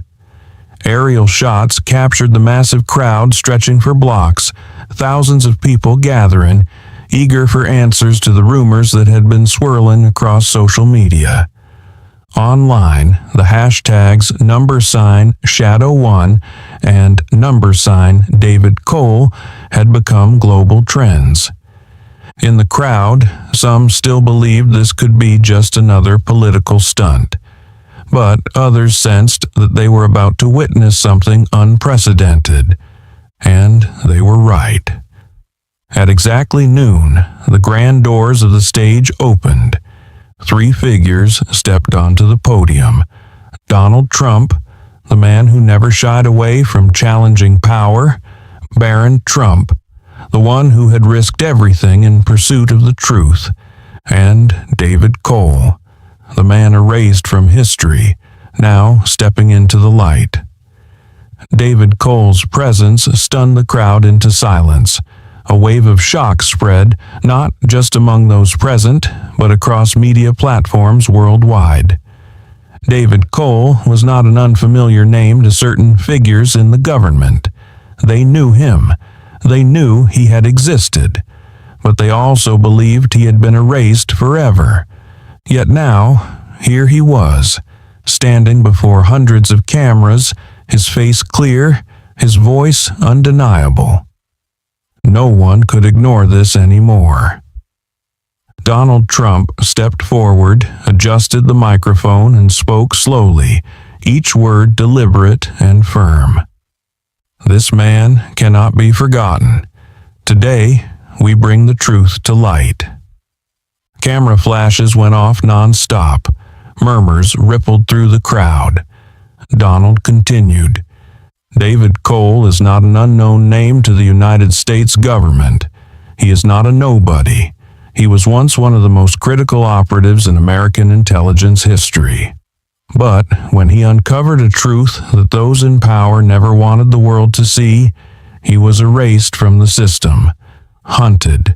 Aerial shots captured the massive crowd stretching for blocks, thousands of people gathering, eager for answers to the rumors that had been swirling across social media. Online, the hashtags #Shadow1 and #David Cole had become global trends. In the crowd, some still believed this could be just another political stunt, but others sensed that they were about to witness something unprecedented, and they were right. At exactly noon, the grand doors of the stage opened. 3 figures stepped onto the podium. Donald Trump, the man who never shied away from challenging power; Barron Trump, the one who had risked everything in pursuit of the truth; and David Cole, the man erased from history, now stepping into the light. David Cole's presence stunned the crowd into silence. A wave of shock spread, not just among those present, but across media platforms worldwide. David Cole was not an unfamiliar name to certain figures in the government. They knew him. They knew he had existed. But they also believed he had been erased forever. Yet now, here he was, standing before hundreds of cameras, his face clear, his voice undeniable. No one could ignore this anymore. Donald Trump stepped forward, adjusted the microphone, and spoke slowly, each word deliberate and firm. This man cannot be forgotten. Today, we bring the truth to light. Camera flashes went off non-stop. Murmurs rippled through the crowd. Donald continued. David Cole is not an unknown name to the United States government. He is not a nobody. He was once one of the most critical operatives in American intelligence history. But when he uncovered a truth that those in power never wanted the world to see, he was erased from the system, hunted,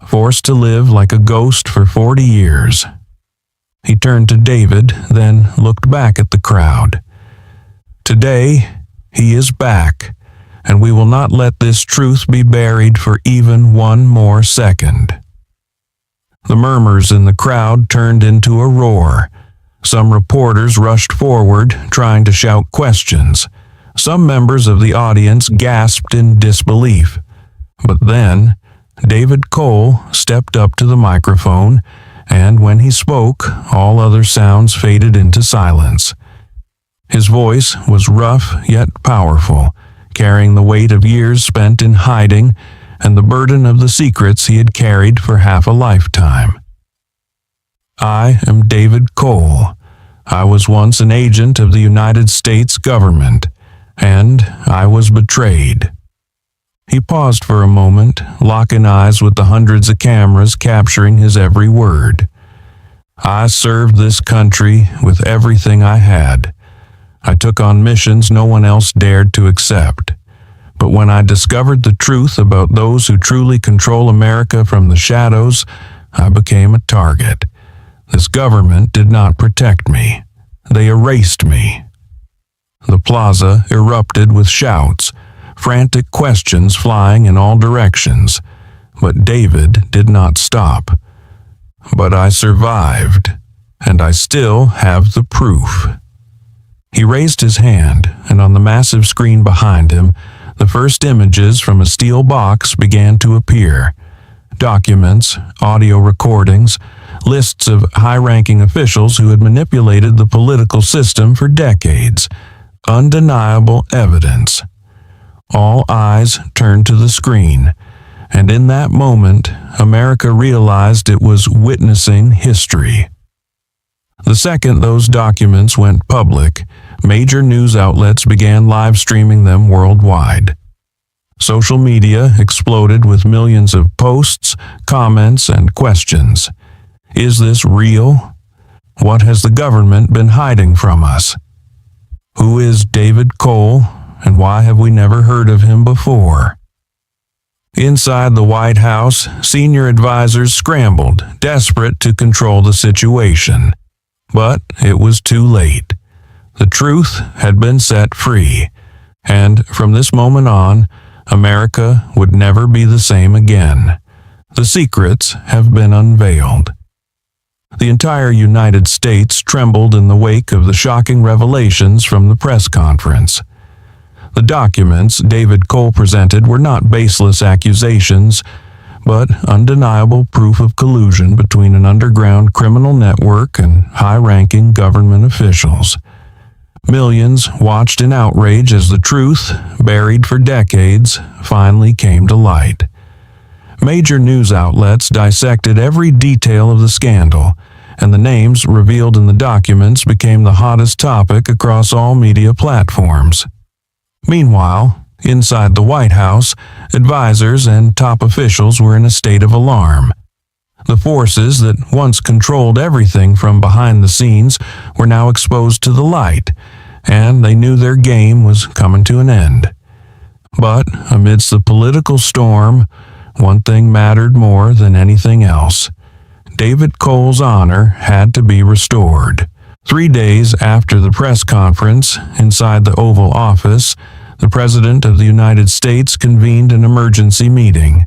forced to live like a ghost for 40 years. He turned to David, then looked back at the crowd. Today, he is back, and we will not let this truth be buried for even one more second. The murmurs in the crowd turned into a roar. Some reporters rushed forward, trying to shout questions. Some members of the audience gasped in disbelief. But then, David Cole stepped up to the microphone, and when he spoke, all other sounds faded into silence. His voice was rough yet powerful, carrying the weight of years spent in hiding and the burden of the secrets he had carried for half a lifetime. I am David Cole. I was once an agent of the United States government, and I was betrayed. He paused for a moment, locking eyes with the hundreds of cameras capturing his every word. I served this country with everything I had. I took on missions no one else dared to accept. But when I discovered the truth about those who truly control America from the shadows, I became a target. This government did not protect me. They erased me. The plaza erupted with shouts, frantic questions flying in all directions. But David did not stop. But I survived, and I still have the proof. He raised his hand, and on the massive screen behind him, the first images from a steel box began to appear. Documents, audio recordings, lists of high-ranking officials who had manipulated the political system for decades. Undeniable evidence. All eyes turned to the screen, and in that moment, America realized it was witnessing history. The second those documents went public, major news outlets began live streaming them worldwide. Social media exploded with millions of posts, comments, and questions. Is this real? What has the government been hiding from us? Who is David Cole, and why have we never heard of him before? Inside the White House, senior advisors scrambled, desperate to control the situation. But it was too late. The truth had been set free, and from this moment on, America would never be the same again. The secrets have been unveiled. The entire United States trembled in the wake of the shocking revelations from the press conference. The documents David Cole presented were not baseless accusations, but undeniable proof of collusion between an underground criminal network and high-ranking government officials. Millions watched in outrage as the truth, buried for decades, finally came to light. Major news outlets dissected every detail of the scandal, and the names revealed in the documents became the hottest topic across all media platforms. Meanwhile, inside the White House, advisors and top officials were in a state of alarm. The forces that once controlled everything from behind the scenes were now exposed to the light, and they knew their game was coming to an end. But amidst the political storm, one thing mattered more than anything else. David Cole's honor had to be restored. 3 days after the press conference, inside the Oval Office, the President of the United States convened an emergency meeting.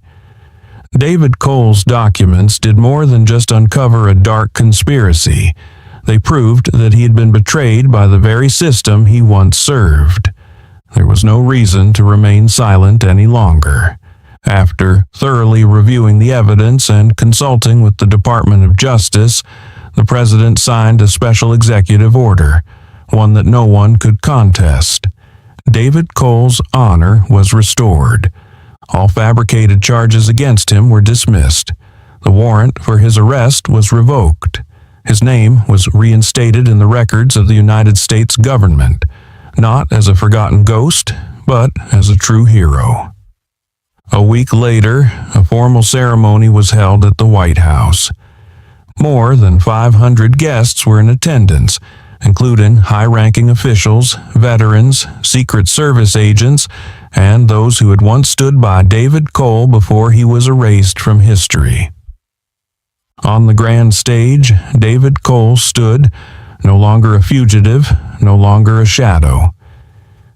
David Cole's documents did more than just uncover a dark conspiracy. They proved that he had been betrayed by the very system he once served. There was no reason to remain silent any longer. After thoroughly reviewing the evidence and consulting with the Department of Justice, the President signed a special executive order, one that no one could contest. David Cole's honor was restored. All fabricated charges against him were dismissed. The warrant for his arrest was revoked. His name was reinstated in the records of the United States government, not as a forgotten ghost, but as a true hero. A week later, a formal ceremony was held at the White House. More than 500 guests were in attendance, including high-ranking officials, veterans, Secret Service agents, and those who had once stood by David Cole before he was erased from history. On the grand stage, David Cole stood, no longer a fugitive, no longer a shadow.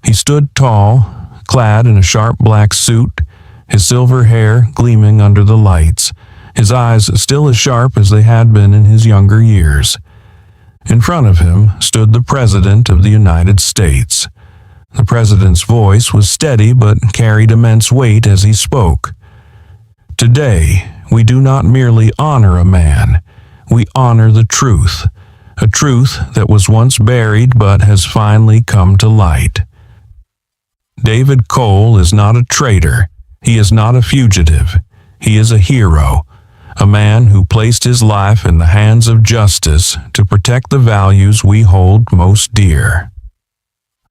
He stood tall, clad in a sharp black suit, his silver hair gleaming under the lights, his eyes still as sharp as they had been in his younger years. In front of him stood the President of the United States. The President's voice was steady but carried immense weight as he spoke. Today, we do not merely honor a man, we honor the truth, a truth that was once buried but has finally come to light. David Cole is not a traitor. He is not a fugitive. He is a hero, a man who placed his life in the hands of justice to protect the values we hold most dear.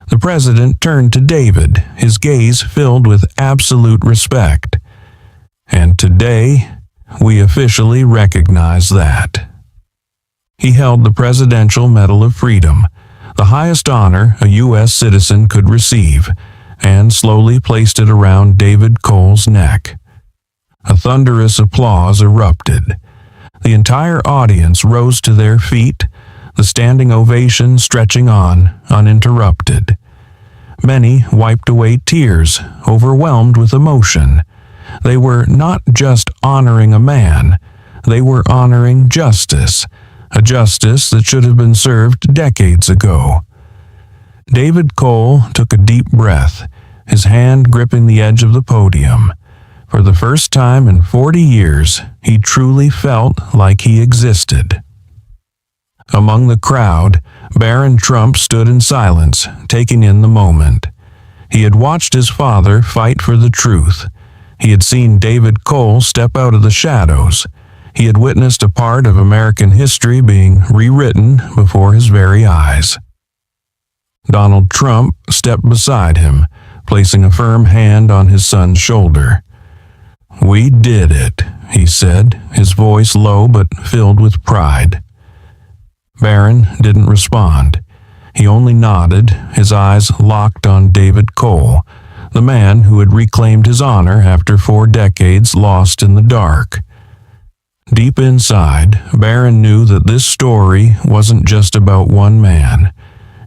The President turned to David, his gaze filled with absolute respect. And today, we officially recognize that. He held the Presidential Medal of Freedom, the highest honor a U.S. citizen could receive, and slowly placed it around David Cole's neck. A thunderous applause erupted. The entire audience rose to their feet, the standing ovation stretching on, uninterrupted. Many wiped away tears, overwhelmed with emotion. They were not just honoring a man, they were honoring justice, a justice that should have been served decades ago. David Cole took a deep breath, his hand gripping the edge of the podium. For the first time in 40 years, he truly felt like he existed. Among the crowd, Barron Trump stood in silence, taking in the moment. He had watched his father fight for the truth. He had seen David Cole step out of the shadows. He had witnessed a part of American history being rewritten before his very eyes. Donald Trump stepped beside him, placing a firm hand on his son's shoulder. "We did it," he said, his voice low but filled with pride. Barron didn't respond. He only nodded, his eyes locked on David Cole, the man who had reclaimed his honor after 4 decades lost in the dark. Deep inside, Barron knew that this story wasn't just about one man.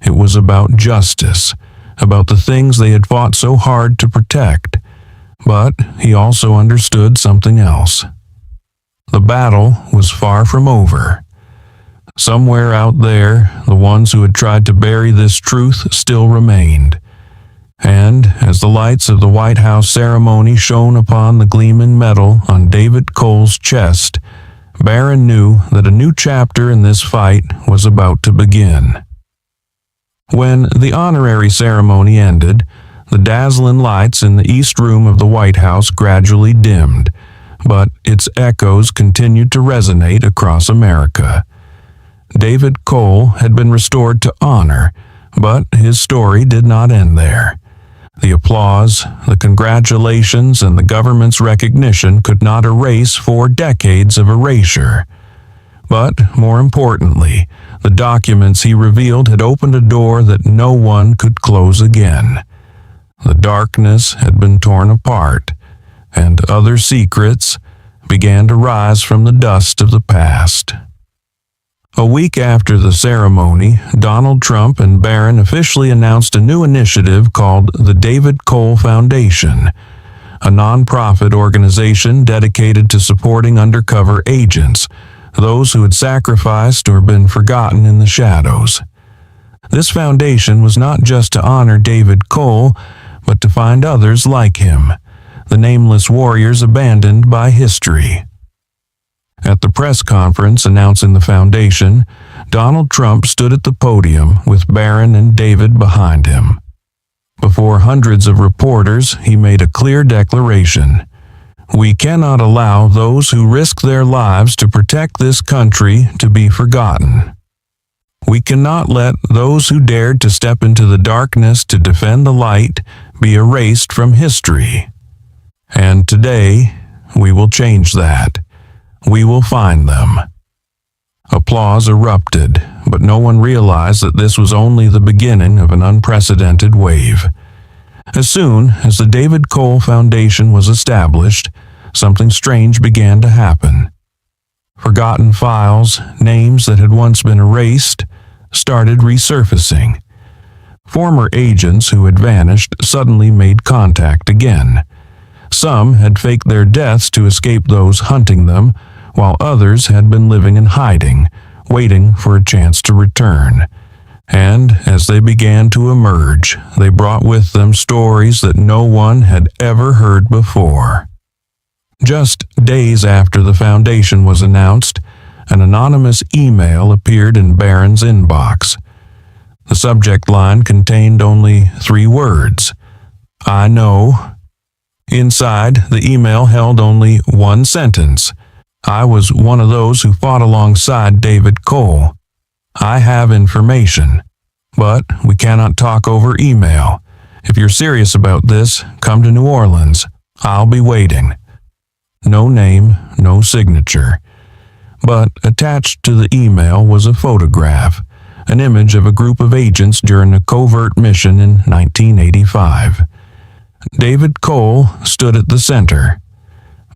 It was about justice, about the things they had fought so hard to protect. But he also understood something else. The battle was far from over. Somewhere out there, the ones who had tried to bury this truth still remained. And as the lights of the White House ceremony shone upon the gleaming metal on David Cole's chest, Barron knew that a new chapter in this fight was about to begin. When the honorary ceremony ended, the dazzling lights in the East Room of the White House gradually dimmed, but its echoes continued to resonate across America. David Cole had been restored to honor, but his story did not end there. The applause, the congratulations, and the government's recognition could not erase 4 decades of erasure. But, more importantly, the documents he revealed had opened a door that no one could close again. The darkness had been torn apart, and other secrets began to rise from the dust of the past. A week after the ceremony, Donald Trump and Barron officially announced a new initiative called the David Cole Foundation, a nonprofit organization dedicated to supporting undercover agents, those who had sacrificed or been forgotten in the shadows. This foundation was not just to honor David Cole, but to find others like him, the nameless warriors abandoned by history. At the press conference announcing the foundation, Donald Trump stood at the podium with Barron and David behind him. Before hundreds of reporters, he made a clear declaration. "We cannot allow those who risk their lives to protect this country to be forgotten. We cannot let those who dared to step into the darkness to defend the light be erased from history. And today, we will change that. We will find them." Applause erupted, but no one realized that this was only the beginning of an unprecedented wave. As soon as the David Cole Foundation was established, something strange began to happen. Forgotten files, names that had once been erased, started resurfacing. Former agents who had vanished suddenly made contact again. Some had faked their deaths to escape those hunting them, while others had been living in hiding, waiting for a chance to return. And as they began to emerge, they brought with them stories that no one had ever heard before. Just days after the foundation was announced, an anonymous email appeared in Barron's inbox. The subject line contained only 3 words: "I know." Inside, the email held only one sentence: "I was one of those who fought alongside David Cole. I have information, but we cannot talk over email. If you're serious about this, come to New Orleans. I'll be waiting." No name, no signature. But attached to the email was a photograph, an image of a group of agents during a covert mission in 1985. David Cole stood at the center.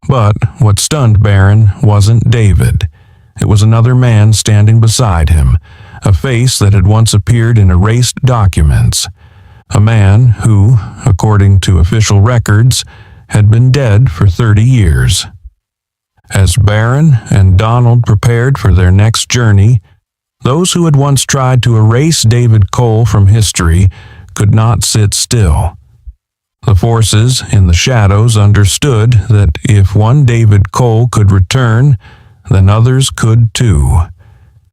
But what stunned Barron wasn't David. It was another man standing beside him, a face that had once appeared in erased documents. A man who, according to official records, had been dead for 30 years. As Barron and Donald prepared for their next journey, those who had once tried to erase David Cole from history could not sit still. The forces in the shadows understood that if one David Cole could return, then others could too.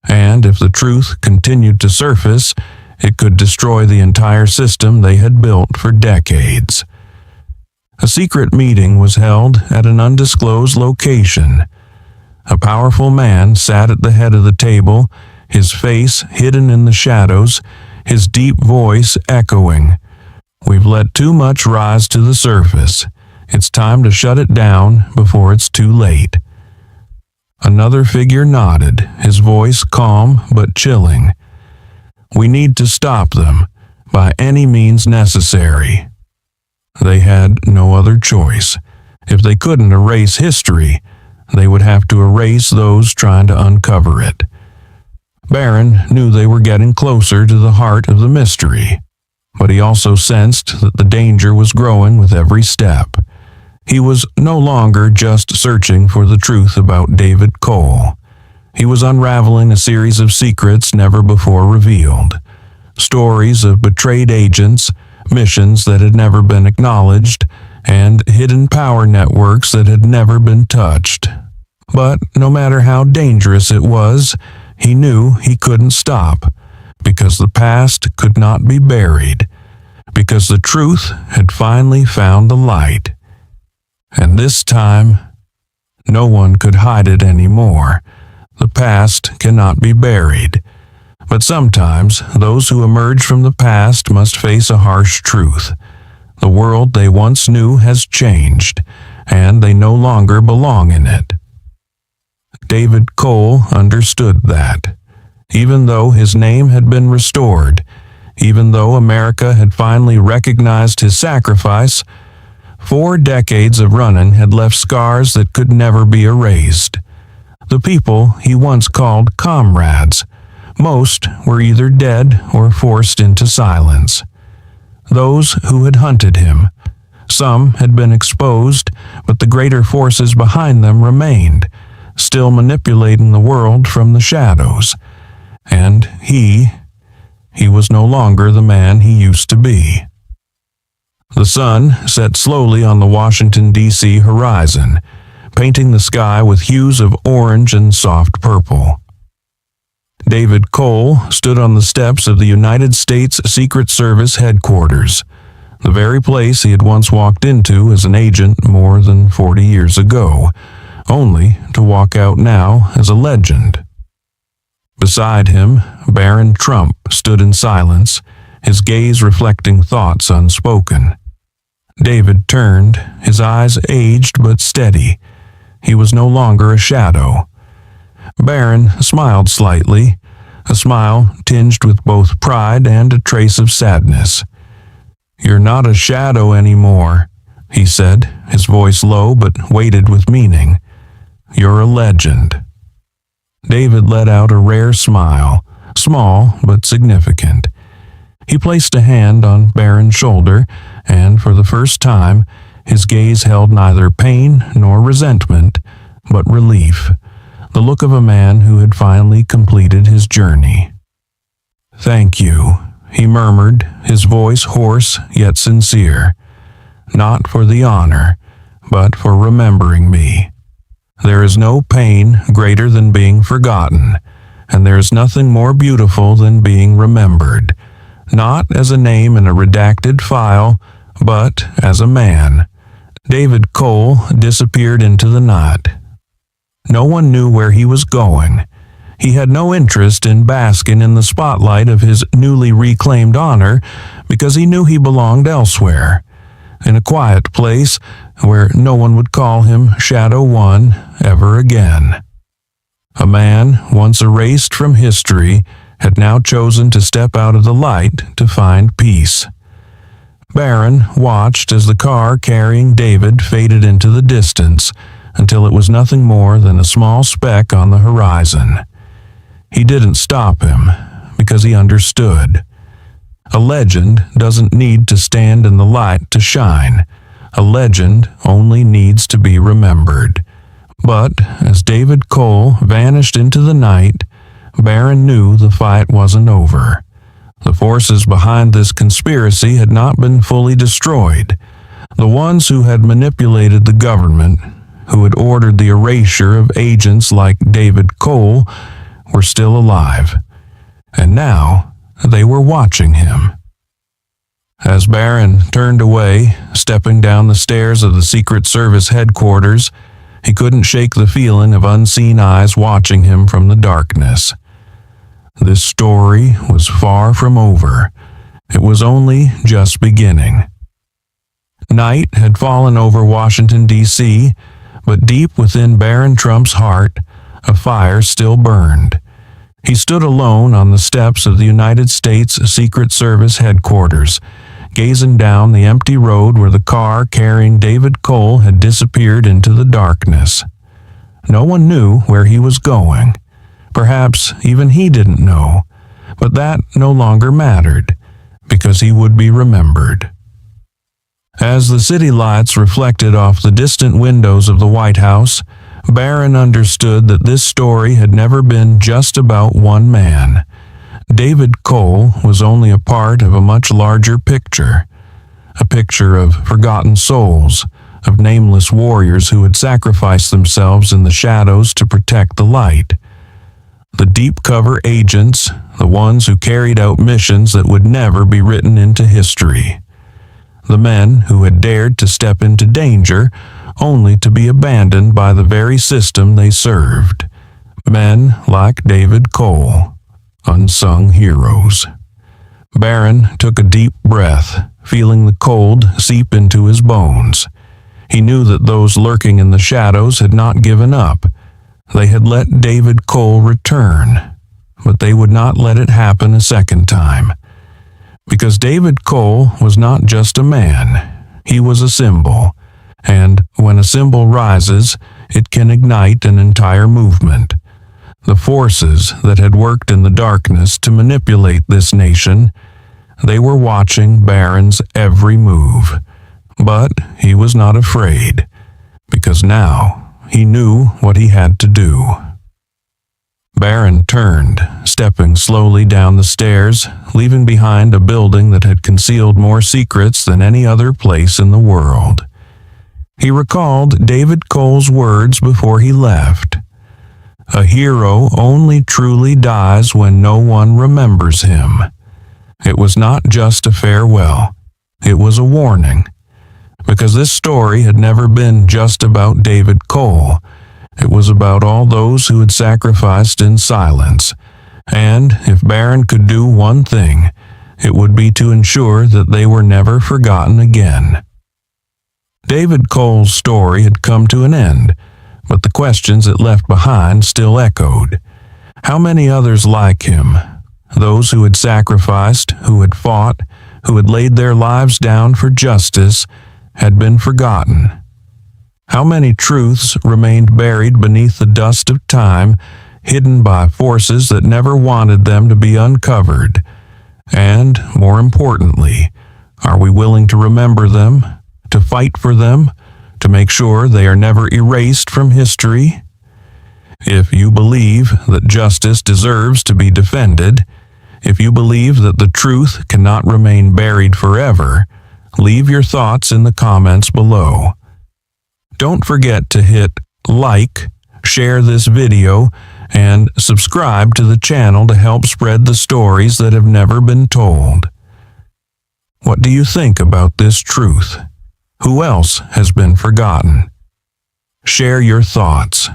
And if the truth continued to surface, it could destroy the entire system they had built for decades. A secret meeting was held at an undisclosed location. A powerful man sat at the head of the table, his face hidden in the shadows, his deep voice echoing. "We've let too much rise to the surface. It's time to shut it down before it's too late." Another figure nodded, his voice calm but chilling. "We need to stop them, by any means necessary." They had no other choice. If they couldn't erase history, they would have to erase those trying to uncover it. Barron knew they were getting closer to the heart of the mystery, but he also sensed that the danger was growing with every step. He was no longer just searching for the truth about David Cole. He was unraveling a series of secrets never before revealed. Stories of betrayed agents, missions that had never been acknowledged, and hidden power networks that had never been touched. But no matter how dangerous it was, he knew he couldn't stop, because the past could not be buried, because the truth had finally found the light. And this time, no one could hide it anymore. The past cannot be buried. But sometimes, those who emerge from the past must face a harsh truth. The world they once knew has changed, and they no longer belong in it. David Cole understood that. Even though his name had been restored, even though America had finally recognized his sacrifice, 4 decades of running had left scars that could never be erased. The people he once called comrades, most were either dead or forced into silence. Those who had hunted him, some had been exposed, but the greater forces behind them remained, still manipulating the world from the shadows. And he was no longer the man he used to be. The sun set slowly on the Washington, D.C. horizon, painting the sky with hues of orange and soft purple. David Cole stood on the steps of the United States Secret Service headquarters, the very place he had once walked into as an agent more than 40 years ago, only to walk out now as a legend. Beside him, Barron Trump stood in silence, his gaze reflecting thoughts unspoken. David turned, his eyes aged but steady. He was no longer a shadow. Barron smiled slightly, a smile tinged with both pride and a trace of sadness. "You're not a shadow anymore," he said, his voice low but weighted with meaning. "You're a legend." David let out a rare smile, small but significant. He placed a hand on Barron's shoulder, and for the first time, his gaze held neither pain nor resentment, but relief, the look of a man who had finally completed his journey. "Thank you," he murmured, his voice hoarse yet sincere. "Not for the honor, but for remembering me. There is no pain greater than being forgotten, and there is nothing more beautiful than being remembered, not as a name in a redacted file, but as a man." David Cole disappeared into the night. No one knew where he was going. He had no interest in basking in the spotlight of his newly reclaimed honor because he knew he belonged elsewhere, in a quiet place where no one would call him Shadow One ever again. A man once erased from history had now chosen to step out of the light to find peace. Barron watched as the car carrying David faded into the distance until it was nothing more than a small speck on the horizon. He didn't stop him because he understood. A legend doesn't need to stand in the light to shine. A legend only needs to be remembered. But as David Cole vanished into the night, Barron knew the fight wasn't over. The forces behind this conspiracy had not been fully destroyed. The ones who had manipulated the government, who had ordered the erasure of agents like David Cole, were still alive, and now they were watching him. As Barron turned away, stepping down the stairs of the Secret Service headquarters, he couldn't shake the feeling of unseen eyes watching him from the darkness. This story was far from over. It was only just beginning. Night had fallen over Washington, D.C., but deep within Barron Trump's heart, a fire still burned. He stood alone on the steps of the United States Secret Service headquarters, gazing down the empty road where the car carrying David Cole had disappeared into the darkness. No one knew where he was going. Perhaps even he didn't know, but that no longer mattered, because he would be remembered. As the city lights reflected off the distant windows of the White House, Barron understood that this story had never been just about one man. David Cole was only a part of a much larger picture, a picture of forgotten souls, of nameless warriors who had sacrificed themselves in the shadows to protect the light. The deep cover agents, the ones who carried out missions that would never be written into history. The men who had dared to step into danger only to be abandoned by the very system they served. Men like David Cole, unsung heroes. Barron took a deep breath, feeling the cold seep into his bones. He knew that those lurking in the shadows had not given up. They had let David Cole return, but they would not let it happen a second time. Because David Cole was not just a man, he was a symbol, and when a symbol rises, it can ignite an entire movement. The forces that had worked in the darkness to manipulate this nation, they were watching Barron's every move. But he was not afraid, because now he knew what he had to do. Barron turned, stepping slowly down the stairs, leaving behind a building that had concealed more secrets than any other place in the world. He recalled David Cole's words before he left. A hero only truly dies when no one remembers him. It was not just a farewell. It was a warning. Because this story had never been just about David Cole. It was about all those who had sacrificed in silence. And if Barron could do one thing, it would be to ensure that they were never forgotten again. David Cole's story had come to an end, but the questions it left behind still echoed. How many others like him? Those who had sacrificed, who had fought, who had laid their lives down for justice, had been forgotten. How many truths remained buried beneath the dust of time, hidden by forces that never wanted them to be uncovered? And, more importantly, are we willing to remember them, to fight for them, to make sure they are never erased from history? If you believe that justice deserves to be defended, if you believe that the truth cannot remain buried forever, leave your thoughts in the comments below. Don't forget to hit like, share this video, and subscribe to the channel to help spread the stories that have never been told. What do you think about this truth? Who else has been forgotten? Share your thoughts.